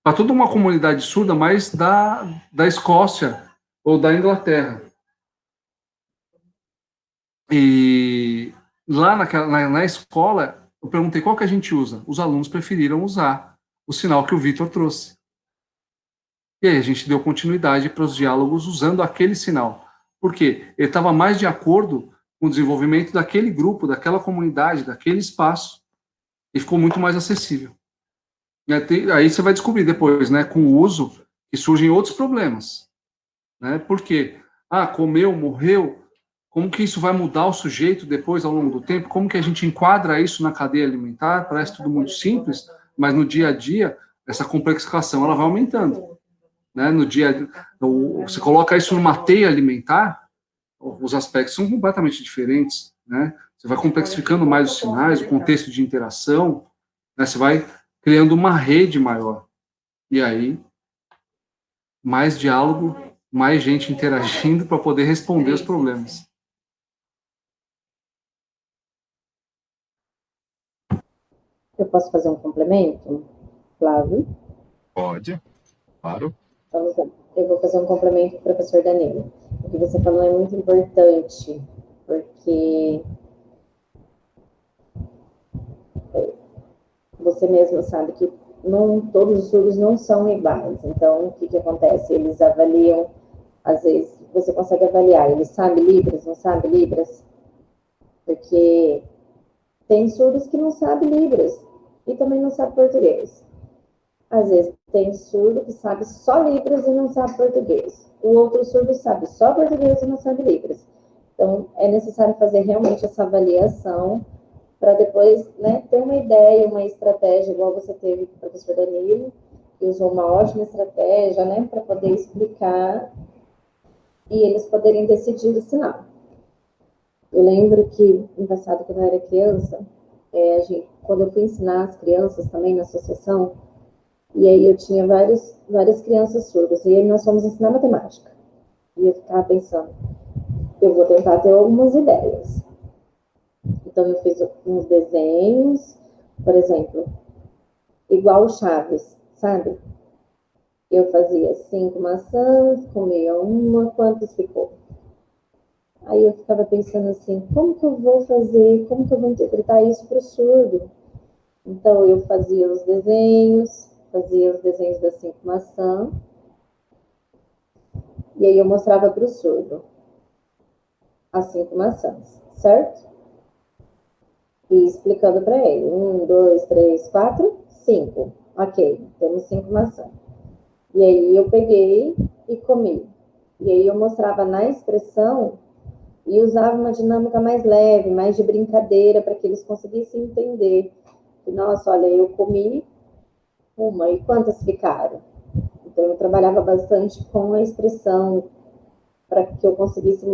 para toda uma comunidade surda, mas da Escócia ou da Inglaterra. E lá na escola, eu perguntei qual que a gente usa. Os alunos preferiram usar o sinal que o Vitor trouxe. E aí a gente deu continuidade para os diálogos usando aquele sinal. Por quê? Ele estava mais de acordo com o desenvolvimento daquele grupo, daquela comunidade, daquele espaço. E ficou muito mais acessível. E aí você vai descobrir depois, né, com o uso, que surgem outros problemas. Né? Por quê? comeu, morreu, como que isso vai mudar o sujeito depois, ao longo do tempo? Como que a gente enquadra isso na cadeia alimentar? Parece tudo muito simples, mas no dia a dia, essa complexificação ela vai aumentando. Né? No dia a dia, você coloca isso numa teia alimentar, os aspectos são completamente diferentes. Né? Você vai complexificando mais os sinais, o contexto de interação, né? Você vai criando uma rede maior. E aí, mais diálogo, mais gente interagindo para poder responder os problemas. Eu posso fazer um complemento, Flávio? Pode, claro. Vamos lá. Eu vou fazer um complemento para o professor Danilo. O que você falou é muito importante, porque você mesmo sabe que não, todos os surdos não são iguais. Então, o que acontece? Eles avaliam, às vezes, você consegue avaliar, ele sabe Libras, não sabe Libras? Porque tem surdos que não sabem Libras e também não sabem português. Às vezes, tem surdo que sabe só Libras e não sabe português. O outro surdo sabe só português e não sabe Libras. Então, é necessário fazer realmente essa avaliação para depois, né, ter uma ideia, uma estratégia, igual você teve com o professor Danilo, que usou uma ótima estratégia, né, para poder explicar e eles poderem decidir ensinar. Eu lembro que, no passado, quando eu era criança, quando eu fui ensinar as crianças também na associação, e aí eu tinha várias crianças surdas, e aí nós fomos ensinar matemática. E eu ficava pensando, eu vou tentar ter algumas ideias. Então eu fiz uns desenhos, por exemplo, igual o Chaves, sabe? Eu fazia 5 maçãs, comia uma, quantos ficou? Aí eu ficava pensando assim, como que eu vou fazer, como que eu vou interpretar isso para o surdo? Então eu fazia os desenhos das 5 maçãs, e aí eu mostrava para o surdo as 5 maçãs, certo? E explicando para ele, 1, 2, 3, 4, 5. Ok, temos 5 maçãs. E aí eu peguei e comi. E aí eu mostrava na expressão e usava uma dinâmica mais leve, mais de brincadeira, para que eles conseguissem entender. E, nossa, olha, eu comi uma, e quantas ficaram? Então eu trabalhava bastante com a expressão para que eu conseguisse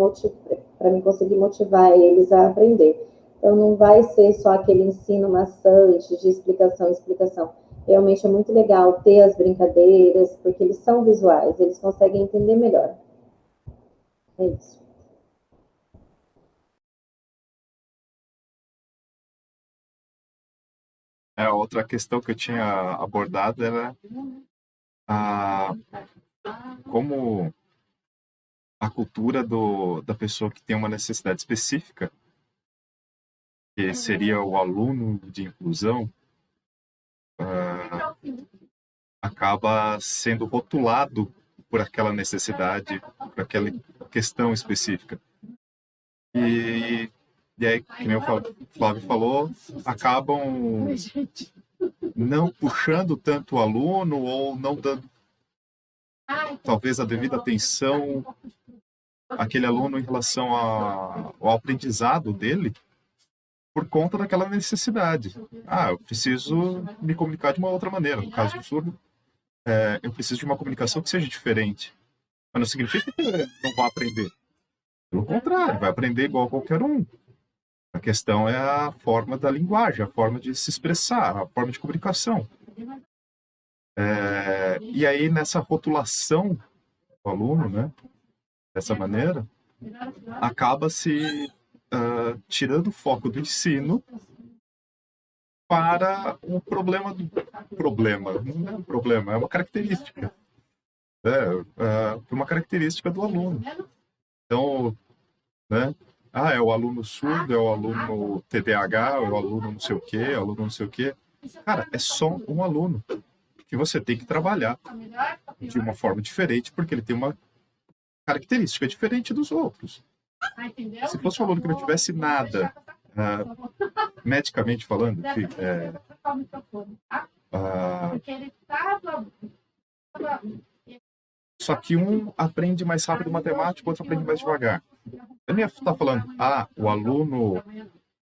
para me conseguir motivar eles a aprender. Então não vai ser só aquele ensino maçante de explicação. Realmente é muito legal ter as brincadeiras, porque eles são visuais, eles conseguem entender melhor. É isso. Outra questão que eu tinha abordado era a, como a cultura da pessoa que tem uma necessidade específica, que seria o aluno de inclusão, acaba sendo rotulado por aquela necessidade, por aquela questão específica. E aí, que nem o Flávio falou, acabam não puxando tanto o aluno ou não dando talvez a devida atenção àquele aluno em relação ao aprendizado dele por conta daquela necessidade. Eu preciso me comunicar de uma outra maneira. No caso do surdo, eu preciso de uma comunicação que seja diferente. Mas não significa que não vá aprender. Pelo contrário, vai aprender igual a qualquer um. A questão é a forma da linguagem, a forma de se expressar, a forma de comunicação. E aí, nessa rotulação do aluno, né, dessa maneira, acaba se tirando o foco do ensino para um problema não é um problema, é uma característica. Uma característica do aluno. Então, né? É o aluno surdo, é o aluno TDAH, é o aluno não sei o quê, é o aluno não sei o quê. Cara, é só um aluno que você tem que trabalhar de uma forma diferente, porque ele tem uma característica diferente dos outros. Se fosse um aluno que não tivesse nada, medicamente falando, só que um aprende mais rápido matemática, o outro aprende mais devagar. Eu nem ia estar falando, o aluno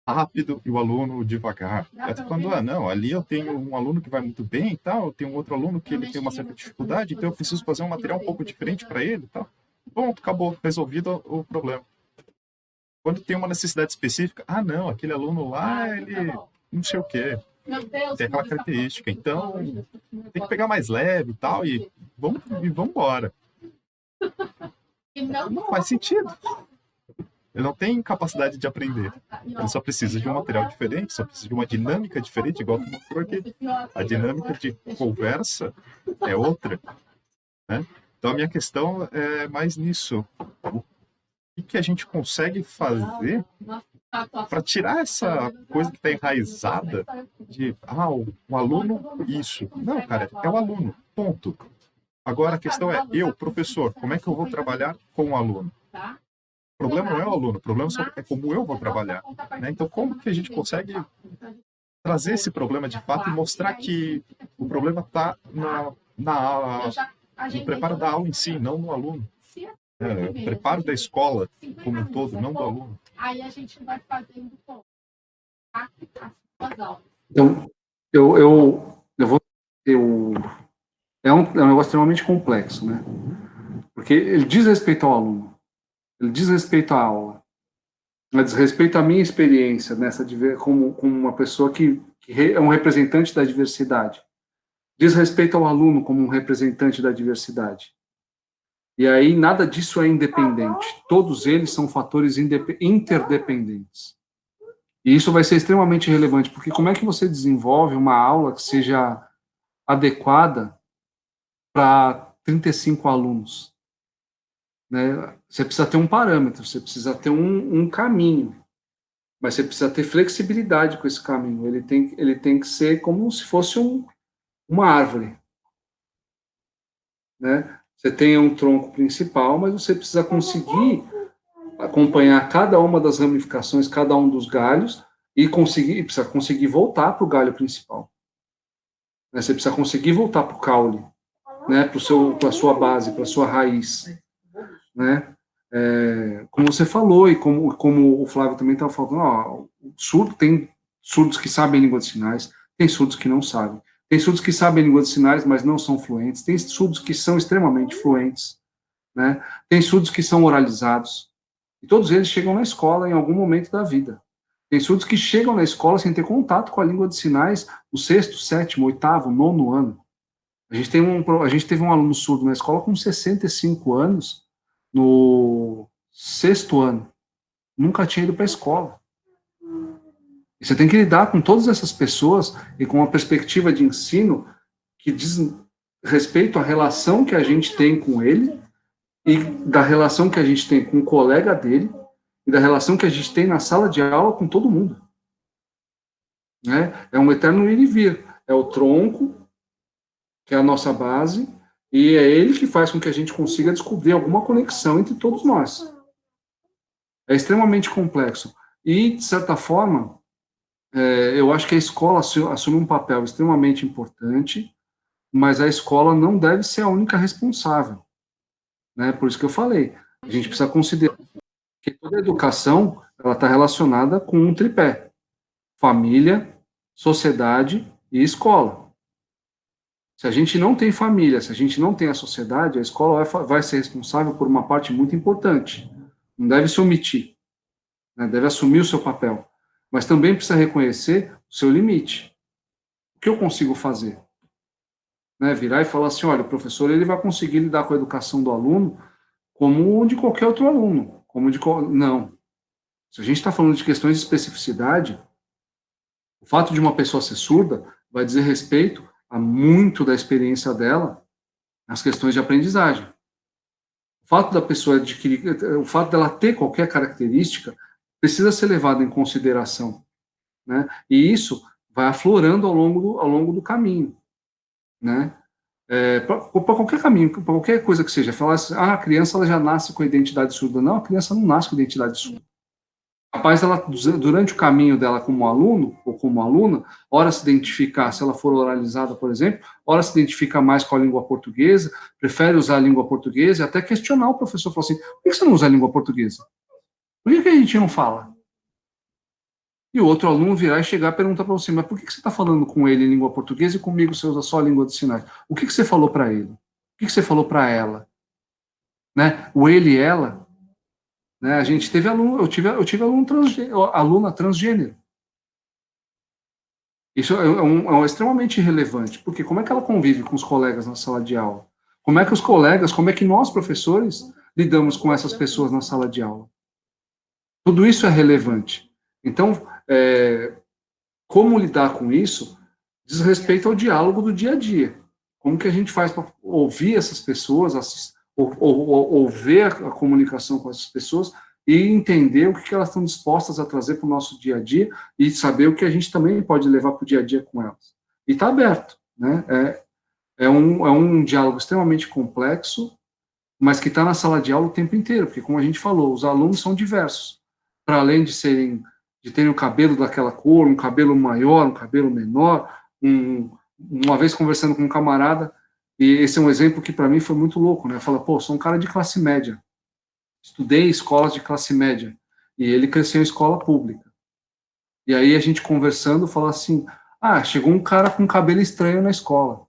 rápido e o aluno devagar. Eu estou falando, não, ali eu tenho um aluno que vai muito bem e tal, eu tenho um outro aluno que ele tem uma certa dificuldade, então eu preciso fazer um material um pouco diferente para ele e tal. Pronto, acabou, resolvido o problema. Quando tem uma necessidade específica, não, aquele aluno lá, ele não sei o quê, tem aquela característica, então tem que pegar mais leve e tal, e vamos embora. Não faz sentido. Ele não tem capacidade de aprender. Ele só precisa de um material diferente, só precisa de uma dinâmica diferente, igual tu mostrou aqui. A dinâmica de conversa é outra, né? Então, a minha questão é mais nisso. O que a gente consegue fazer para tirar essa coisa que está enraizada de, o aluno, isso. Não, cara, é o aluno, ponto. Agora, a questão é, eu, professor, como é que eu vou trabalhar com o aluno? O problema não é o aluno, o problema é como eu vou trabalhar, né? Então, como que a gente consegue trazer esse problema de fato e mostrar que o problema está no preparo da aula em si, não no aluno? O preparo da escola como um todo, não do aluno. Aí a gente vai fazendo as suas aulas. Então, é um negócio extremamente complexo, né? Porque ele diz respeito ao aluno, ele diz respeito à aula, ele diz respeito à minha experiência como uma pessoa que é um representante da diversidade, diz respeito ao aluno como um representante da diversidade. E aí nada disso é independente, todos eles são fatores interdependentes. E isso vai ser extremamente relevante, porque como é que você desenvolve uma aula que seja adequada para 35 alunos? Né? Você precisa ter um parâmetro, você precisa ter um caminho, mas você precisa ter flexibilidade com esse caminho. Ele tem que ser como se fosse uma árvore. Né? Você tem um tronco principal, mas você precisa conseguir acompanhar cada uma das ramificações, cada um dos galhos, e precisa conseguir voltar para o galho principal. Né? Você precisa conseguir voltar para o caule, né? Para a sua base, para a sua raiz. Né? Como você falou, e como o Flávio também estava falando, tem surdos que sabem língua de sinais, tem surdos que não sabem. Tem surdos que sabem língua de sinais, mas não são fluentes. Tem surdos que são extremamente fluentes. Né? Tem surdos que são oralizados. E todos eles chegam na escola em algum momento da vida. Tem surdos que chegam na escola sem ter contato com a língua de sinais no 6º, 7º, 8º, 9º ano. A gente teve um aluno surdo na escola com 65 anos no 6º ano. Nunca tinha ido para a escola. E você tem que lidar com todas essas pessoas e com uma perspectiva de ensino que diz respeito à relação que a gente tem com ele e da relação que a gente tem com o colega dele e da relação que a gente tem na sala de aula com todo mundo. Né? É um eterno ir e vir. É o tronco, que é a nossa base, e é ele que faz com que a gente consiga descobrir alguma conexão entre todos nós. É extremamente complexo. E, de certa forma, eu acho que a escola assume um papel extremamente importante, mas a escola não deve ser a única responsável. Né? Por isso que eu falei, a gente precisa considerar que toda a educação está relacionada com um tripé: família, sociedade e escola. Se a gente não tem família, se a gente não tem a sociedade, a escola vai ser responsável por uma parte muito importante. Não deve se omitir, né? Deve assumir o seu papel, mas também precisa reconhecer o seu limite. O que eu consigo fazer? Né? Virar e falar assim, olha, o professor ele vai conseguir lidar com a educação do aluno como de qualquer outro aluno. Não. Se a gente está falando de questões de especificidade, o fato de uma pessoa ser surda vai dizer respeito a muito da experiência dela nas questões de aprendizagem. O fato da pessoa o fato dela ter qualquer característica precisa ser levado em consideração, né? E isso vai aflorando ao longo do caminho, né? Para qualquer caminho, para qualquer coisa que seja, falar assim, a criança ela já nasce com a identidade surda. Não, a criança não nasce com a identidade surda. capaz ela, durante o caminho dela como aluno ou como aluna, ora se identificar, se ela for oralizada, por exemplo, ora se identifica mais com a língua portuguesa, prefere usar a língua portuguesa, e até questionar o professor, falar assim, por que você não usa a língua portuguesa? Por que a gente não fala? E o outro aluno virar e chegar e perguntar para você, mas por que você está falando com ele em língua portuguesa e comigo você usa só a língua de sinais? O que você falou para ele? O que você falou para ela? Né? O ele e ela, né? A gente teve aluno, eu tive aluna transgênero. Isso é extremamente relevante, porque como é que ela convive com os colegas na sala de aula? Como é que os colegas, como é que nós, professores, lidamos com essas pessoas na sala de aula? Tudo isso é relevante. Então, como lidar com isso diz respeito ao diálogo do dia a dia. Como que a gente faz para ouvir essas pessoas, ou ver a comunicação com essas pessoas e entender o que elas estão dispostas a trazer para o nosso dia a dia e saber o que a gente também pode levar para o dia a dia com elas. E está aberto, né? É um diálogo extremamente complexo, mas que está na sala de aula o tempo inteiro, porque, como a gente falou, os alunos são diversos. Para além de terem o cabelo daquela cor, um cabelo maior, um cabelo menor, uma vez conversando com um camarada, e esse é um exemplo que para mim foi muito louco, né? Fala, pô, sou um cara de classe média, estudei em escolas de classe média, e ele cresceu em escola pública. E aí a gente conversando, fala assim, chegou um cara com cabelo estranho na escola.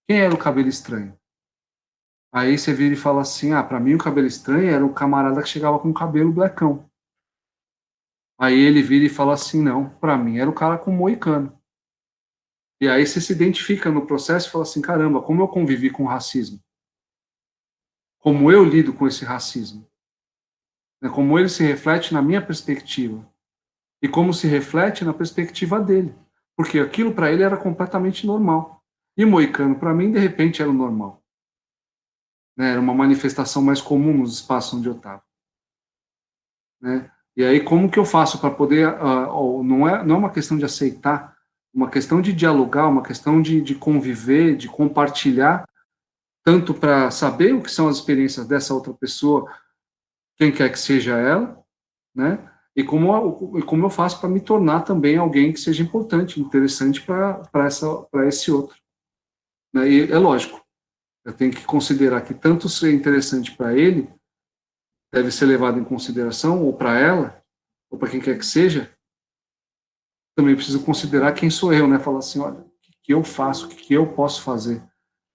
Quem era o cabelo estranho? Aí você vira e fala assim, para mim o cabelo estranho era o camarada que chegava com o cabelo blackão. Aí ele vira e fala assim, não, para mim era o cara com moicano. E aí você se identifica no processo e fala assim, caramba, como eu convivi com o racismo? Como eu lido com esse racismo? Como ele se reflete na minha perspectiva? E como se reflete na perspectiva dele? Porque aquilo para ele era completamente normal. E moicano, para mim, de repente, era o normal. Era uma manifestação mais comum nos espaços onde eu estava. E aí, como que eu faço para poder... não é uma questão de aceitar, uma questão de dialogar, uma questão de conviver, de compartilhar, tanto para saber o que são as experiências dessa outra pessoa, quem quer que seja ela, né? E como eu faço para me tornar também alguém que seja importante, interessante para esse outro. Né? E é lógico, eu tenho que considerar que tanto ser interessante para ele deve ser levado em consideração, ou para ela, ou para quem quer que seja, também preciso considerar quem sou eu, né? Falar assim, olha, o que eu faço, o que eu posso fazer.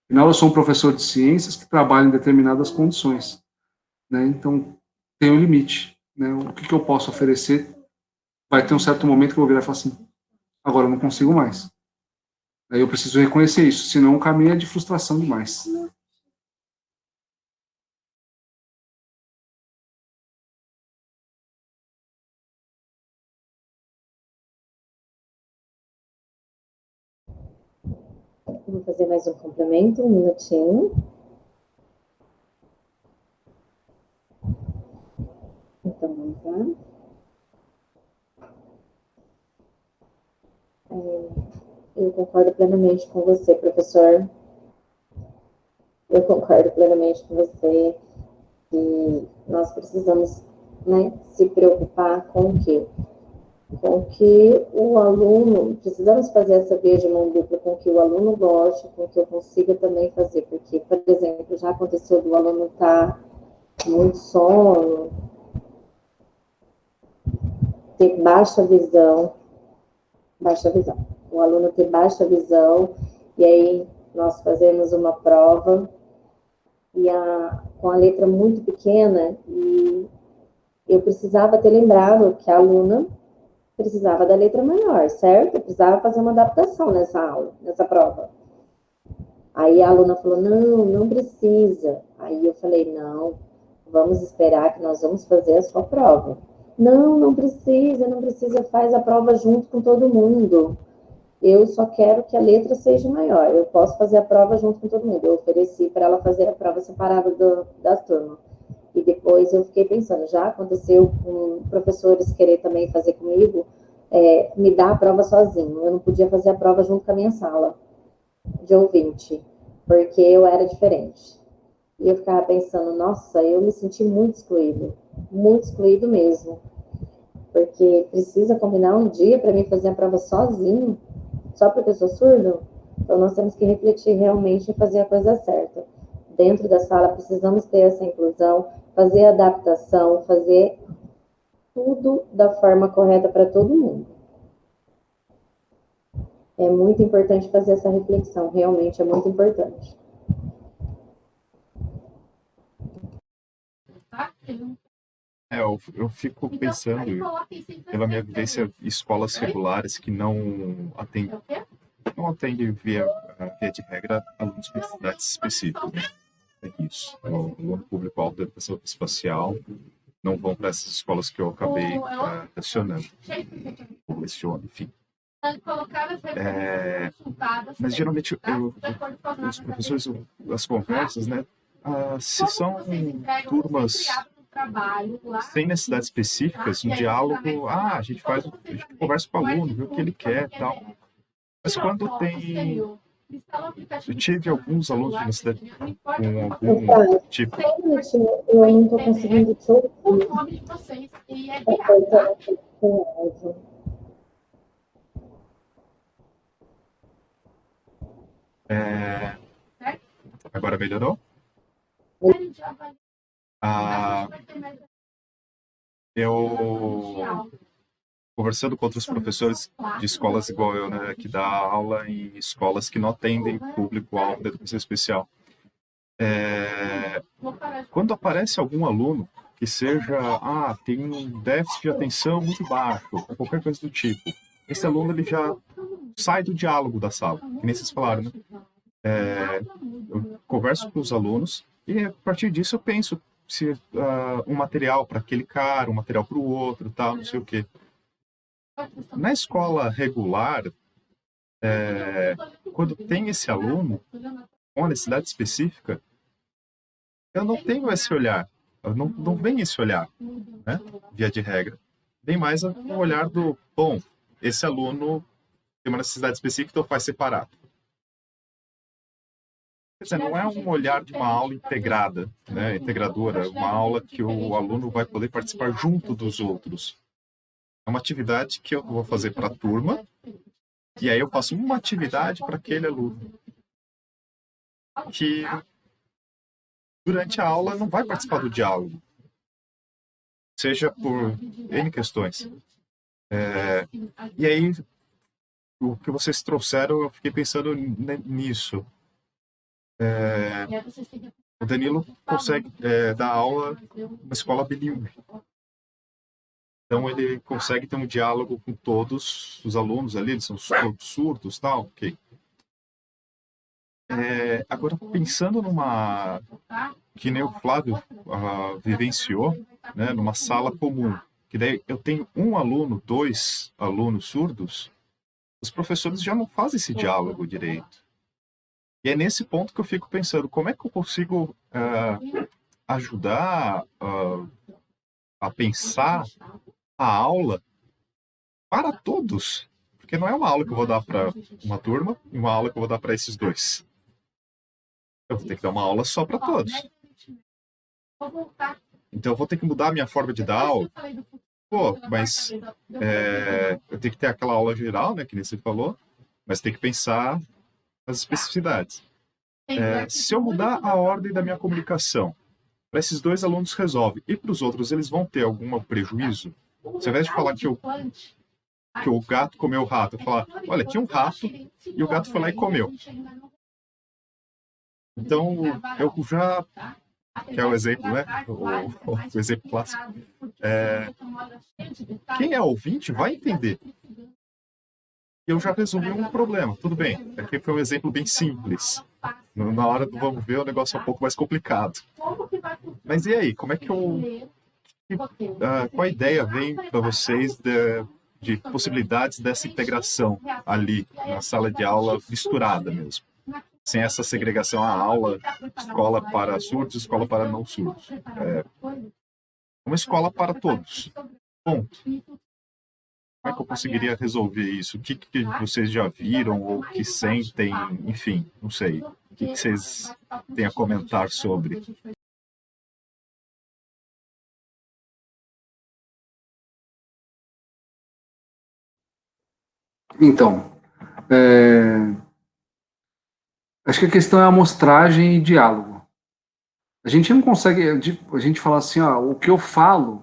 Afinal, eu sou um professor de ciências que trabalha em determinadas condições, né? Então, tem um limite, né? O que eu posso oferecer? Vai ter um certo momento que eu vou virar e falar assim, agora eu não consigo mais. Aí eu preciso reconhecer isso, senão o caminho é de frustração demais. Vou fazer mais um complemento, um minutinho. Então, vamos lá. Eu concordo plenamente com você, professor. Eu concordo plenamente com você que nós precisamos, né, se preocupar com o quê? Com que o aluno, precisamos fazer essa via de mão dupla com que o aluno goste, com que eu consiga também fazer, porque, por exemplo, já aconteceu do aluno estar com muito sono, ter baixa visão, o aluno ter baixa visão, e aí nós fazemos uma prova, e com a letra muito pequena, e eu precisava ter lembrado que a aluna precisava da letra maior, certo? Eu precisava fazer uma adaptação nessa aula, nessa prova. Aí a aluna falou, não precisa. Aí eu falei, não, vamos esperar que nós vamos fazer a sua prova. Não precisa, faz a prova junto com todo mundo. Eu só quero que a letra seja maior, eu posso fazer a prova junto com todo mundo. Eu ofereci para ela fazer a prova separada da turma. E depois eu fiquei pensando, já aconteceu com professores querer também fazer comigo, me dar a prova sozinho. Eu não podia fazer a prova junto com a minha sala de ouvinte, porque eu era diferente. E eu ficava pensando, nossa, eu me senti muito excluído mesmo. porque precisa combinar um dia para mim fazer a prova sozinho, só porque eu sou surdo. Então, nós temos que refletir realmente e fazer a coisa certa. Dentro da sala, precisamos ter essa inclusão, fazer adaptação, fazer tudo da forma correta para todo mundo. É muito importante fazer essa reflexão, realmente é muito importante. Eu fico pensando, pela minha vivência, escolas regulares que não atendem via de regra alunos com necessidades específicas, né? É isso. O aluno público-alvo da educação espacial não vão para essas escolas que eu acabei lecionando, ou leciono, enfim. Mas geralmente os professores, as conversas, né, se são turmas sem necessidades específicas, um diálogo, a gente conversa com o aluno, vê o que ele quer e tal. Mas quando tem... Eu tive alguns alunos de necessidade com algum tipo... Eu não estou conseguindo te ouvir. Agora melhorou? Eu, conversando com outros professores de escolas igual eu, né, que dá aula em escolas que não atendem público-alvo da educação especial. Quando aparece algum aluno que seja, tem um déficit de atenção muito baixo, ou qualquer coisa do tipo, esse aluno ele já sai do diálogo da sala, que nem vocês falaram, né? Eu converso com os alunos e a partir disso eu penso se um material para aquele cara, um material para o outro, tal, não sei o quê. Na escola regular, quando tem esse aluno com a necessidade específica, eu não tenho esse olhar, não vem esse olhar, né, via de regra. Vem mais o olhar do, bom, esse aluno tem uma necessidade específica, então faz separado. Quer dizer, não é um olhar de uma aula integrada, né, integradora, uma aula que o aluno vai poder participar junto dos outros. É uma atividade que eu vou fazer para a turma, e aí eu faço uma atividade para aquele aluno, que durante a aula não vai participar do diálogo, seja por N questões. E aí, o que vocês trouxeram, eu fiquei pensando nisso. O Danilo consegue dar aula numa escola bilíngue. Então, ele consegue ter um diálogo com todos os alunos ali, eles são todos surdos, tal, ok. Agora, pensando numa... que nem o Flávio vivenciou, né, numa sala comum, que daí eu tenho um aluno, 2 alunos surdos, os professores já não fazem esse diálogo direito. E é nesse ponto que eu fico pensando, como é que eu consigo ajudar a pensar a aula para todos? Porque não é uma aula que eu vou dar para uma turma e uma aula que eu vou dar para esses 2. Eu vou ter que dar uma aula só para todos. Então eu vou ter que mudar a minha forma de dar aula. Pô, mas eu tenho que ter aquela aula geral, né, que nem você falou, mas tem que pensar nas especificidades. Se eu mudar a ordem da minha comunicação, para esses 2 alunos resolve, e para os outros eles vão ter algum prejuízo? Se ao invés de falar que o gato comeu o rato, eu falar, olha, tinha um rato e o gato foi lá e comeu. Então, eu já... que é o exemplo, né? O exemplo clássico. Quem é ouvinte vai entender. E eu já resolvi um problema. Tudo bem, aqui foi um exemplo bem simples. Na hora do vamos ver, o negócio é um pouco mais complicado. Mas e aí, como é que qual a ideia vem para vocês de possibilidades dessa integração ali, na sala de aula misturada mesmo? Sem essa segregação, a aula, escola para surdos, escola para não surdos. Uma escola para todos. Ponto. Como é que eu conseguiria resolver isso? O que vocês já viram ou que sentem? Enfim, não sei. O que vocês têm a comentar sobre? Então, acho que a questão é amostragem e diálogo. A gente não consegue, a gente falar assim, ó, o que eu falo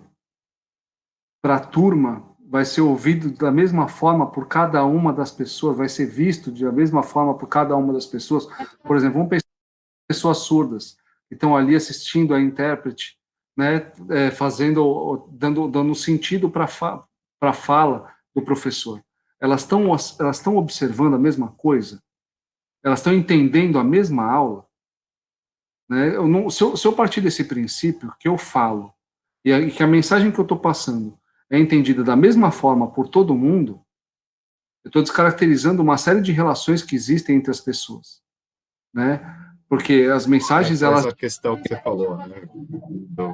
para a turma vai ser ouvido da mesma forma por cada uma das pessoas, vai ser visto da mesma forma por cada uma das pessoas. Por exemplo, vamos pensar em pessoas surdas que estão ali assistindo a intérprete, né, dando sentido para a fala do professor. Elas estão observando a mesma coisa? Elas estão entendendo a mesma aula? Né? Se eu partir desse princípio que eu falo e que a mensagem que eu estou passando é entendida da mesma forma por todo mundo, eu estou descaracterizando uma série de relações que existem entre as pessoas, né? Porque as mensagens, elas... Essa questão que você falou, né?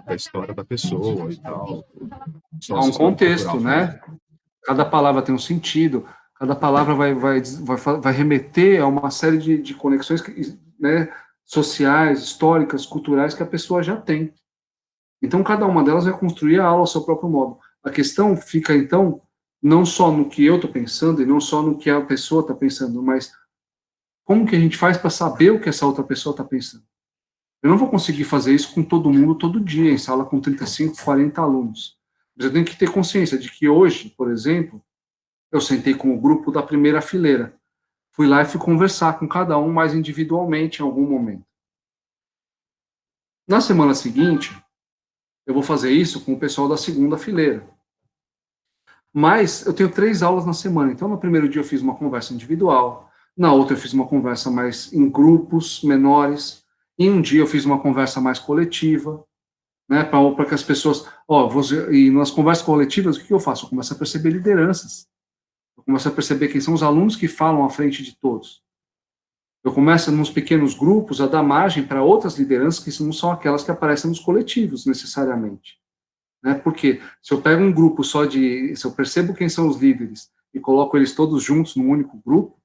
Da história da pessoa e tal, Há um sócio-história contexto, cultural. né? Cada palavra tem um sentido, cada palavra vai remeter a uma série de conexões, né, sociais, históricas, culturais que a pessoa já tem. Então, cada uma delas vai construir a aula ao seu próprio modo. A questão fica, então, não só no que eu estou pensando e não só no que a pessoa está pensando, mas como que a gente faz para saber o que essa outra pessoa está pensando. Eu não vou conseguir fazer isso com todo mundo todo dia, em sala com 35, 40 alunos. Mas eu tenho que ter consciência de que hoje, por exemplo, eu sentei com o grupo da primeira fileira. Fui lá e fui conversar com cada um mais individualmente em algum momento. Na semana seguinte, eu vou fazer isso com o pessoal da segunda fileira. Mas eu tenho 3 aulas na semana. Então, no primeiro dia eu fiz uma conversa individual. Na outra eu fiz uma conversa mais em grupos menores. Em um dia eu fiz uma conversa mais coletiva, né, para que as pessoas... E nas conversas coletivas, o que eu faço? Eu começo a perceber lideranças. Eu começo a perceber quem são os alunos que falam à frente de todos. Eu começo, nos pequenos grupos, a dar margem para outras lideranças que não são aquelas que aparecem nos coletivos, necessariamente. Né? Porque se eu pego um grupo se eu percebo quem são os líderes e coloco eles todos juntos num único grupo,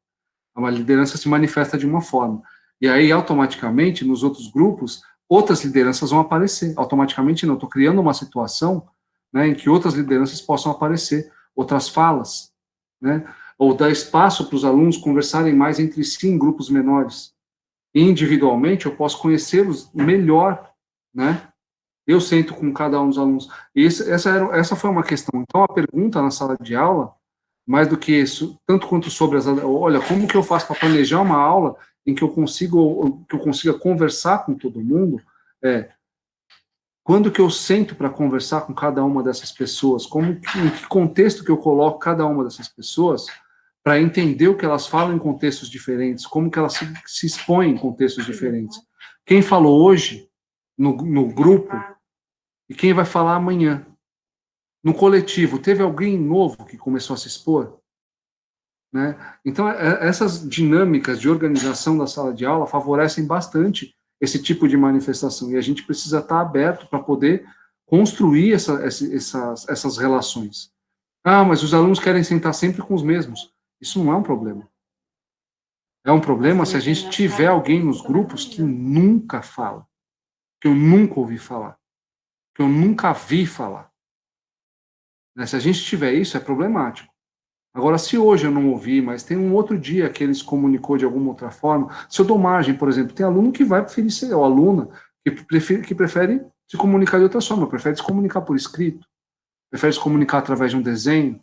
a liderança se manifesta de uma forma. E aí, automaticamente, nos outros grupos, outras lideranças vão aparecer. Automaticamente, não, estou criando uma situação, né, em que outras lideranças possam aparecer, outras falas, né? Ou dar espaço para os alunos conversarem mais entre si em grupos menores. E individualmente, eu posso conhecê-los melhor, né? Eu sento com cada um dos alunos. E essa foi uma questão. Então, a pergunta na sala de aula, mais do que isso, tanto quanto sobre olha, como que eu faço para planejar uma aula em que eu consiga conversar com todo mundo, quando que eu sento para conversar com cada uma dessas pessoas, em que contexto que eu coloco cada uma dessas pessoas para entender o que elas falam em contextos diferentes, como que elas se expõem em contextos diferentes. Quem falou hoje no grupo e quem vai falar amanhã. No coletivo, teve alguém novo que começou a se expor? Né? Então, essas dinâmicas de organização da sala de aula favorecem bastante esse tipo de manifestação. E a gente precisa estar aberto para poder construir essas relações. Ah, mas os alunos querem sentar sempre com os mesmos. Isso não é um problema. É um problema se a gente tiver alguém nos grupos que nunca fala, que eu nunca ouvi falar, que eu nunca vi falar. Se a gente tiver isso, é problemático. Agora, se hoje eu não ouvi, mas tem um outro dia que ele se comunicou de alguma outra forma, se eu dou margem, por exemplo, tem aluno que vai preferir ser, ou aluna, que prefere se comunicar de outra forma, prefere se comunicar por escrito, prefere se comunicar através de um desenho,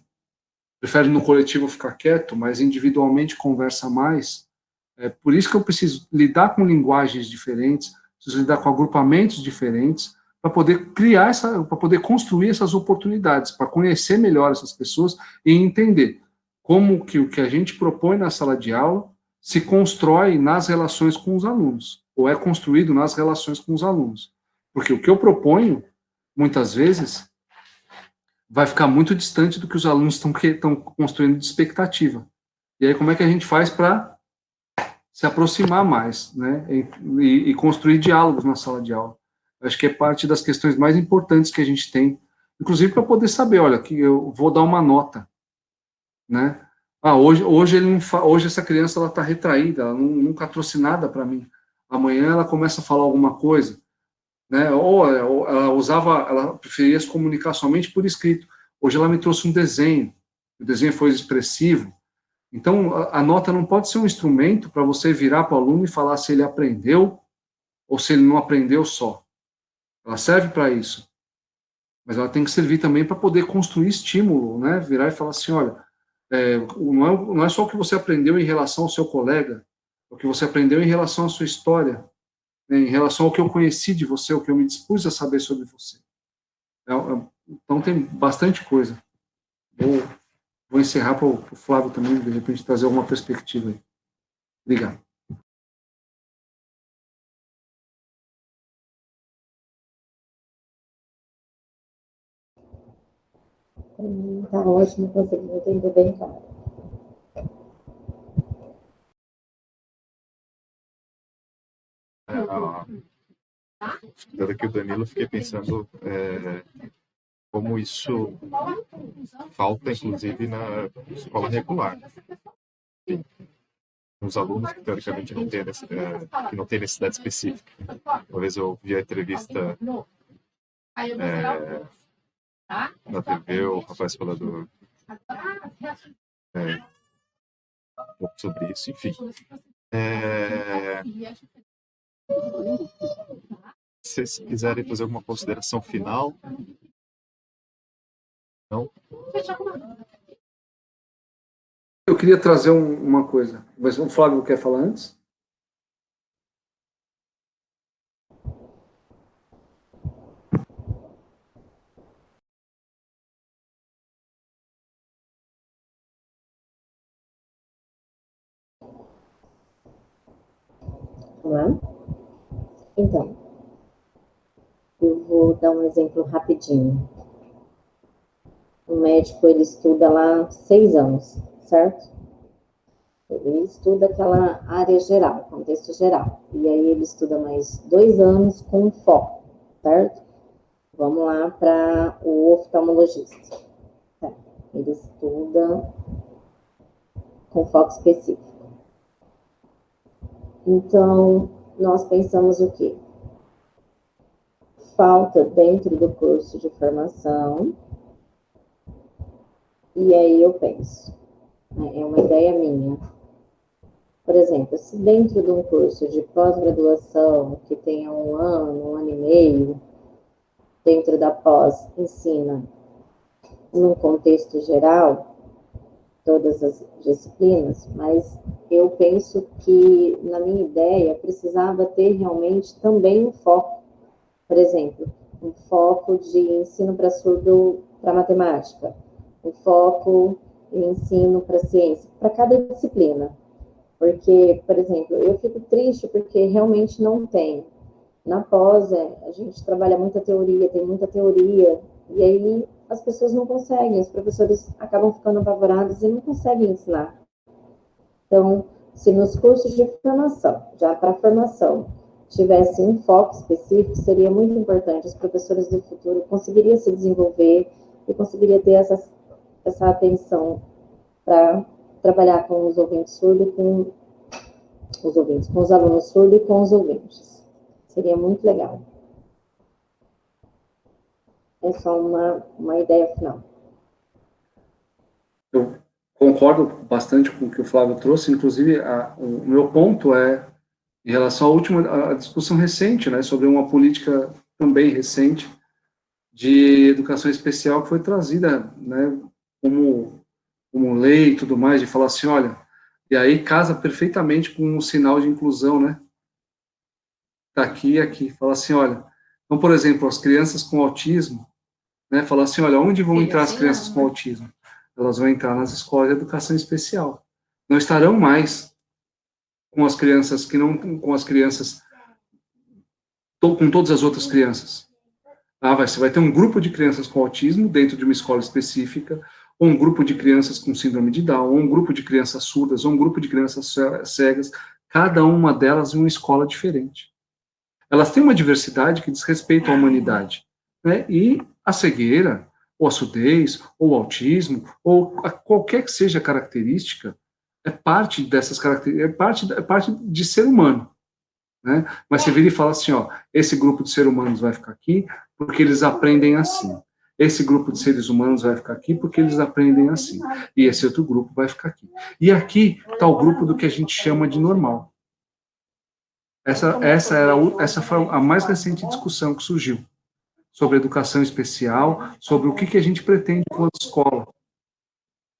prefere no coletivo ficar quieto, mas individualmente conversa mais. É por isso que eu preciso lidar com linguagens diferentes, preciso lidar com agrupamentos diferentes, para poder para poder construir essas oportunidades, para conhecer melhor essas pessoas e entender como que o que a gente propõe na sala de aula se constrói nas relações com os alunos, ou é construído nas relações com os alunos. Porque o que eu proponho, muitas vezes, vai ficar muito distante do que os alunos estão construindo de expectativa. E aí, como é que a gente faz para se aproximar mais, né, e construir diálogos na sala de aula? Acho que é parte das questões mais importantes que a gente tem, inclusive para poder saber, olha, que eu vou dar uma nota, né? Hoje essa criança ela está retraída, ela nunca trouxe nada para mim. Amanhã ela começa a falar alguma coisa, né? Ou ela preferia se comunicar somente por escrito. Hoje ela me trouxe um desenho, o desenho foi expressivo, Então, a nota não pode ser um instrumento para você virar para o aluno e falar se ele aprendeu ou se ele não aprendeu só. Ela serve para isso, mas ela tem que servir também para poder construir estímulo, né? Virar e falar assim, olha, não é só o que você aprendeu em relação ao seu colega, o que você aprendeu em relação à sua história, né, em relação ao que eu conheci de você, o que eu me dispus a saber sobre você. Então, tem bastante coisa. Vou encerrar para o Flávio também, de repente, trazer alguma perspectiva aí. Obrigado. Tá ótimo, consegui entender bem claro. Estudando aqui o Danilo, fiquei pensando como isso falta, inclusive, na escola regular. Sim. Os alunos que, teoricamente, que não têm necessidade específica. Uma vez eu vi a entrevista na TV, o rapaz falando um pouco sobre isso, enfim. Se vocês quiserem fazer alguma consideração final. Não? Eu queria trazer uma coisa. Mas o Flávio quer falar antes? Vamos lá? Então, eu vou dar um exemplo rapidinho. O médico, ele estuda lá 6 anos, certo? Ele estuda aquela área geral, contexto geral. E aí ele estuda mais 2 anos com foco, certo? Vamos lá para o oftalmologista. Tá. Ele estuda com foco específico. Então, nós pensamos o quê? Falta dentro do curso de formação. E aí eu penso, é uma ideia minha. Por exemplo, se dentro de um curso de pós-graduação, que tenha 1 ano, 1 ano e meio, dentro da pós, ensina num contexto geral, todas as disciplinas, mas eu penso que, na minha ideia, precisava ter realmente também um foco. Por exemplo, um foco de ensino para surdo para matemática, um foco em ensino para ciência, para cada disciplina. Porque, por exemplo, eu fico triste porque realmente não tem. Na pós, a gente trabalha muita teoria, tem muita teoria, e aí as pessoas não conseguem, os professores acabam ficando apavorados e não conseguem ensinar. Então, se nos cursos de formação, já para formação, tivesse um foco específico, seria muito importante. Os professores do futuro conseguiriam se desenvolver e conseguiriam ter essa atenção para trabalhar com os ouvintes surdos, com os alunos surdos e com os ouvintes. Seria muito legal. É só uma ideia final. Eu concordo bastante com o que o Flávio trouxe, inclusive o meu ponto é em relação à última discussão recente, né, sobre uma política também recente de educação especial que foi trazida, né, como lei e tudo mais, de falar assim, olha, e aí casa perfeitamente com um sinal de inclusão, né, tá aqui e aqui, fala assim, olha, então, por exemplo, as crianças com autismo, né, falar assim, olha, onde vão entrar as crianças com autismo? Elas vão entrar nas escolas de educação especial. Não estarão mais com as crianças com as crianças, com todas as outras crianças. Você vai ter um grupo de crianças com autismo dentro de uma escola específica, ou um grupo de crianças com síndrome de Down, ou um grupo de crianças surdas, ou um grupo de crianças cegas, cada uma delas em uma escola diferente. Elas têm uma diversidade que diz respeito à humanidade, né? E a cegueira, ou a surdez, ou o autismo, ou qualquer que seja a característica, é parte dessas características, é parte de ser humano, né? Mas você vira e fala assim, ó, esse grupo de seres humanos vai ficar aqui porque eles aprendem assim. esse grupo de seres humanos vai ficar aqui porque eles aprendem assim. E esse outro grupo vai ficar aqui. E aqui está o grupo do que a gente chama de normal. Essa foi a mais recente discussão que surgiu sobre educação especial, sobre o que a gente pretende enquanto escola.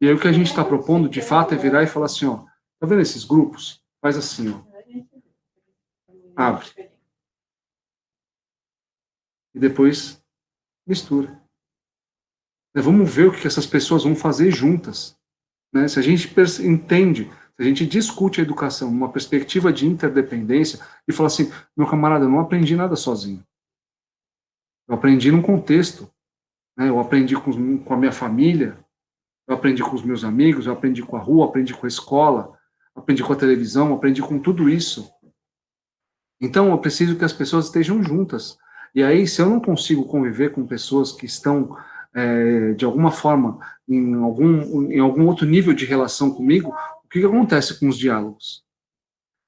E aí o que a gente está propondo, de fato, é virar e falar assim, ó, tá vendo esses grupos? Faz assim, ó. Abre. E depois mistura. Vamos ver o que essas pessoas vão fazer juntas. Né? Se a gente entende, se a gente discute a educação numa perspectiva de interdependência e fala assim, meu camarada, eu não aprendi nada sozinho. Eu aprendi num contexto. Né? Eu aprendi com a minha família, eu aprendi com os meus amigos, eu aprendi com a rua, aprendi com a escola, aprendi com a televisão, aprendi com tudo isso. Então, eu preciso que as pessoas estejam juntas. E aí, se eu não consigo conviver com pessoas que estão, de alguma forma, em algum outro nível de relação comigo, o que acontece com os diálogos?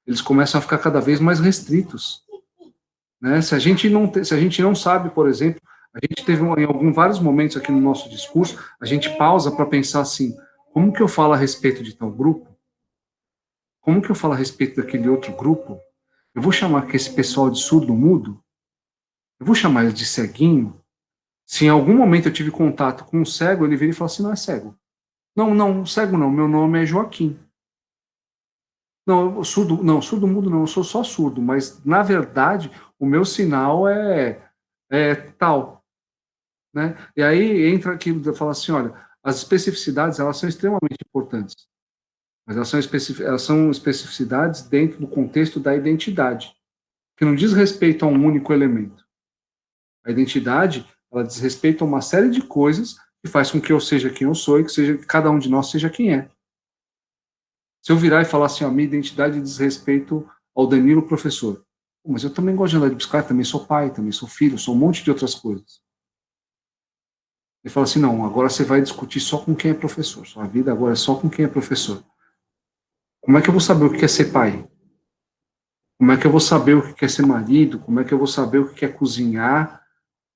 Eles começam a ficar cada vez mais restritos. Né? Se a gente não sabe, por exemplo, a gente teve vários momentos aqui no nosso discurso, a gente pausa para pensar assim, como que eu falo a respeito de tal grupo? Como que eu falo a respeito daquele outro grupo? Eu vou chamar esse pessoal de surdo-mudo? Eu vou chamar ele de ceguinho? Se em algum momento eu tive contato com um cego, ele vira e fala assim, não é cego. Não, cego não, meu nome é Joaquim. Não, surdo-mudo não, eu sou só surdo, mas na verdade o meu sinal é tal. Né? E aí entra aquilo de falar assim, olha, as especificidades elas são extremamente importantes, mas elas são especificidades dentro do contexto da identidade, que não diz respeito a um único elemento. A identidade, ela diz respeito a uma série de coisas que faz com que eu seja quem eu sou e que cada um de nós seja quem é. Se eu virar e falar assim, ó, minha identidade diz respeito ao Danilo professor, mas eu também gosto de andar de bicicleta, também sou pai, também sou filho, sou um monte de outras coisas. Ele fala assim, não, agora você vai discutir só com quem é professor, sua vida agora é só com quem é professor. Como é que eu vou saber o que é ser pai? Como é que eu vou saber o que é ser marido? Como é que eu vou saber o que é cozinhar?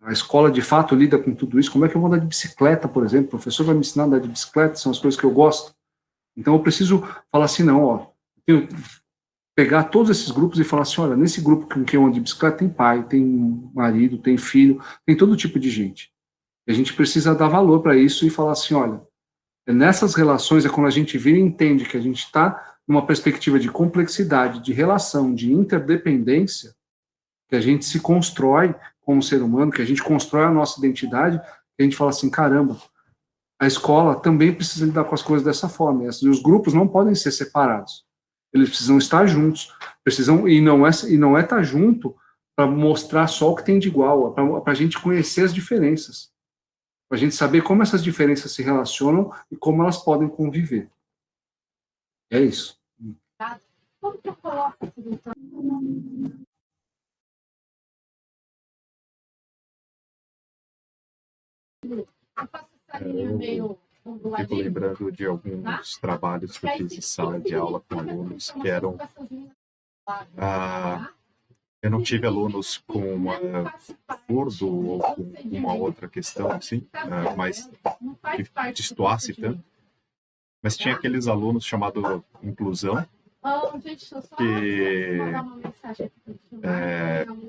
A escola, de fato, lida com tudo isso. Como é que eu vou andar de bicicleta, por exemplo? O professor vai me ensinar a andar de bicicleta, são as coisas que eu gosto. Então, eu preciso falar assim, não, ó, eu pegar todos esses grupos e falar assim, olha, nesse grupo com quem eu ando de bicicleta tem pai, tem marido, tem filho, tem todo tipo de gente. E a gente precisa dar valor para isso e falar assim, olha, nessas relações é quando a gente vira e entende que a gente está numa perspectiva de complexidade, de relação, de interdependência, que a gente se constrói como ser humano, que a gente constrói a nossa identidade, que a gente fala assim, caramba, a escola também precisa lidar com as coisas dessa forma, e os grupos não podem ser separados, eles precisam estar juntos, e não é estar junto para mostrar só o que tem de igual, para a gente conhecer as diferenças, para a gente saber como essas diferenças se relacionam e como elas podem conviver. É isso. Como que eu coloco isso então? Eu faço essa linha meio Fico onduladinha. lembrando de alguns trabalhos que eu fiz em sala de aula com alunos que eram... eu não tive alunos com surdo ou com uma outra questão assim, mas que destoasse tanto. Mas tinha aqueles alunos chamados inclusão, que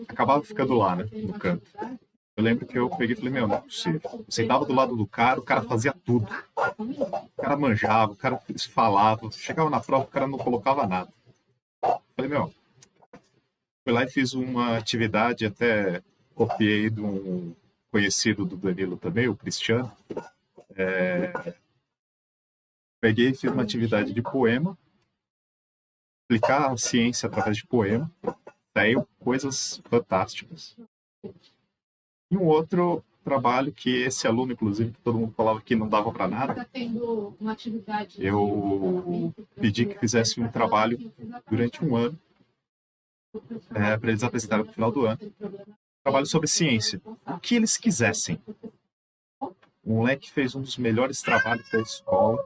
acabava ficando lá, né, no canto. Eu lembro que eu peguei e falei, meu, não é possível. Eu sentava do lado do cara, o cara fazia tudo. O cara manjava, o cara falava. Chegava na prova, o cara não colocava nada. Eu falei, meu, fui lá e fiz uma atividade, até copiei de um conhecido do Danilo também, o Cristiano. Peguei e fiz uma atividade de poema, explicar a ciência através de poema. Saiu coisas fantásticas. E um outro trabalho que esse aluno, inclusive, que todo mundo falava que não dava para nada, eu pedi que fizesse um trabalho durante um ano, para eles apresentarem no final do ano, trabalho sobre ciência, o que eles quisessem. O moleque fez um dos melhores trabalhos da escola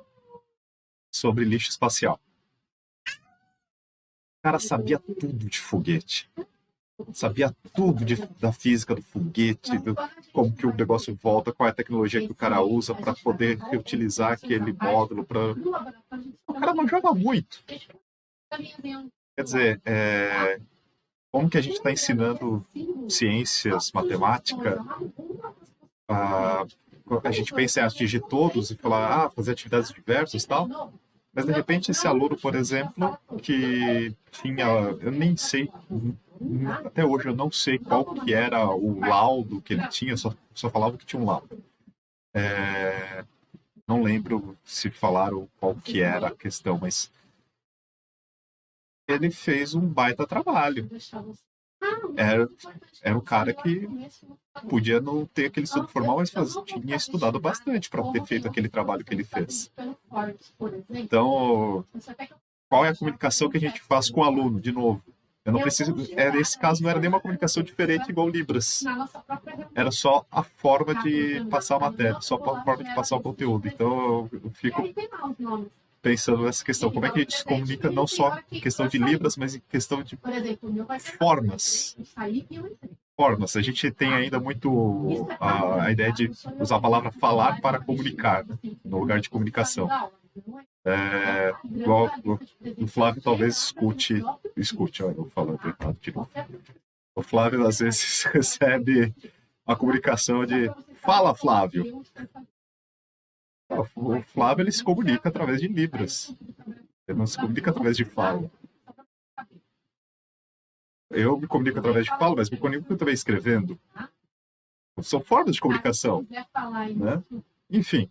sobre lixo espacial. O cara sabia tudo de foguete. sabia tudo da física do foguete, como que o negócio volta, qual é a tecnologia que o cara usa para poder reutilizar aquele módulo. O cara manjava muito. Quer dizer, como que a gente está ensinando ciências, matemática, a gente pensa em atingir todos e falar, fazer atividades diversas e tal, mas de repente esse aluno, por exemplo, que tinha, eu nem sei, até hoje eu não sei qual que era o laudo que ele tinha, só falava que tinha um laudo. Não lembro se falaram qual que era a questão, mas ele fez um baita trabalho. Era um cara que podia não ter aquele estudo formal, mas tinha estudado bastante para ter feito aquele trabalho que ele fez. Então, qual é a comunicação que a gente faz com o aluno, de novo? Eu não preciso. Nesse caso, não era nenhuma comunicação diferente igual Libras. Era só a forma de passar a matéria, só a forma de passar o conteúdo. Então, eu fico pensando nessa questão. Como é que a gente se comunica não só em questão de Libras, mas em questão de formas. Formas. A gente tem ainda muito a ideia de usar a palavra falar para comunicar, né, no lugar de comunicação. Igual o Flávio talvez escute, olha, eu falando errado de novo. O Flávio às vezes recebe a comunicação de fala, Flávio. O Flávio ele se comunica através de Libras. Ele não se comunica através de fala. Eu me comunico através de fala, mas me comunico também escrevendo. São formas de comunicação, né? Enfim.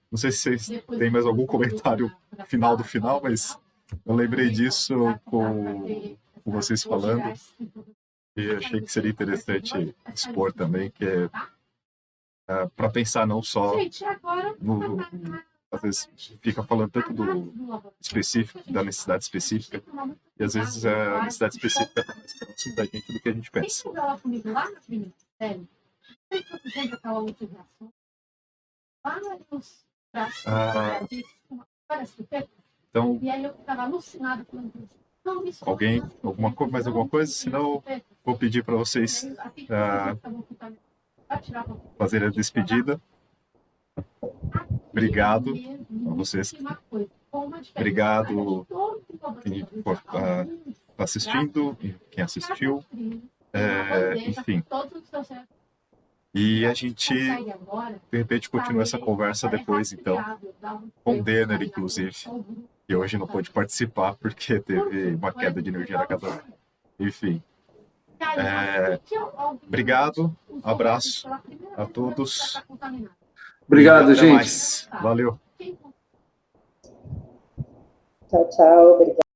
Não sei se vocês têm mais algum comentário final do final, mas eu lembrei disso com vocês falando e achei que seria interessante expor também, que para pensar não só no... Às vezes fica falando tanto do específico, da necessidade específica, e às vezes a necessidade específica está mais próxima da gente do que a gente pensa. Então, mais alguma coisa? Senão, vou pedir para vocês fazerem a despedida. Obrigado a vocês. Obrigado quem está assistindo, quem assistiu. Enfim. E a gente, de repente, continua essa conversa depois, então, com o Denner, inclusive, que hoje não pôde participar porque teve uma queda de energia na casa dele. Enfim. Obrigado, abraço a todos. Obrigado, gente. Mais. Valeu. Tchau, tchau. Obrigada.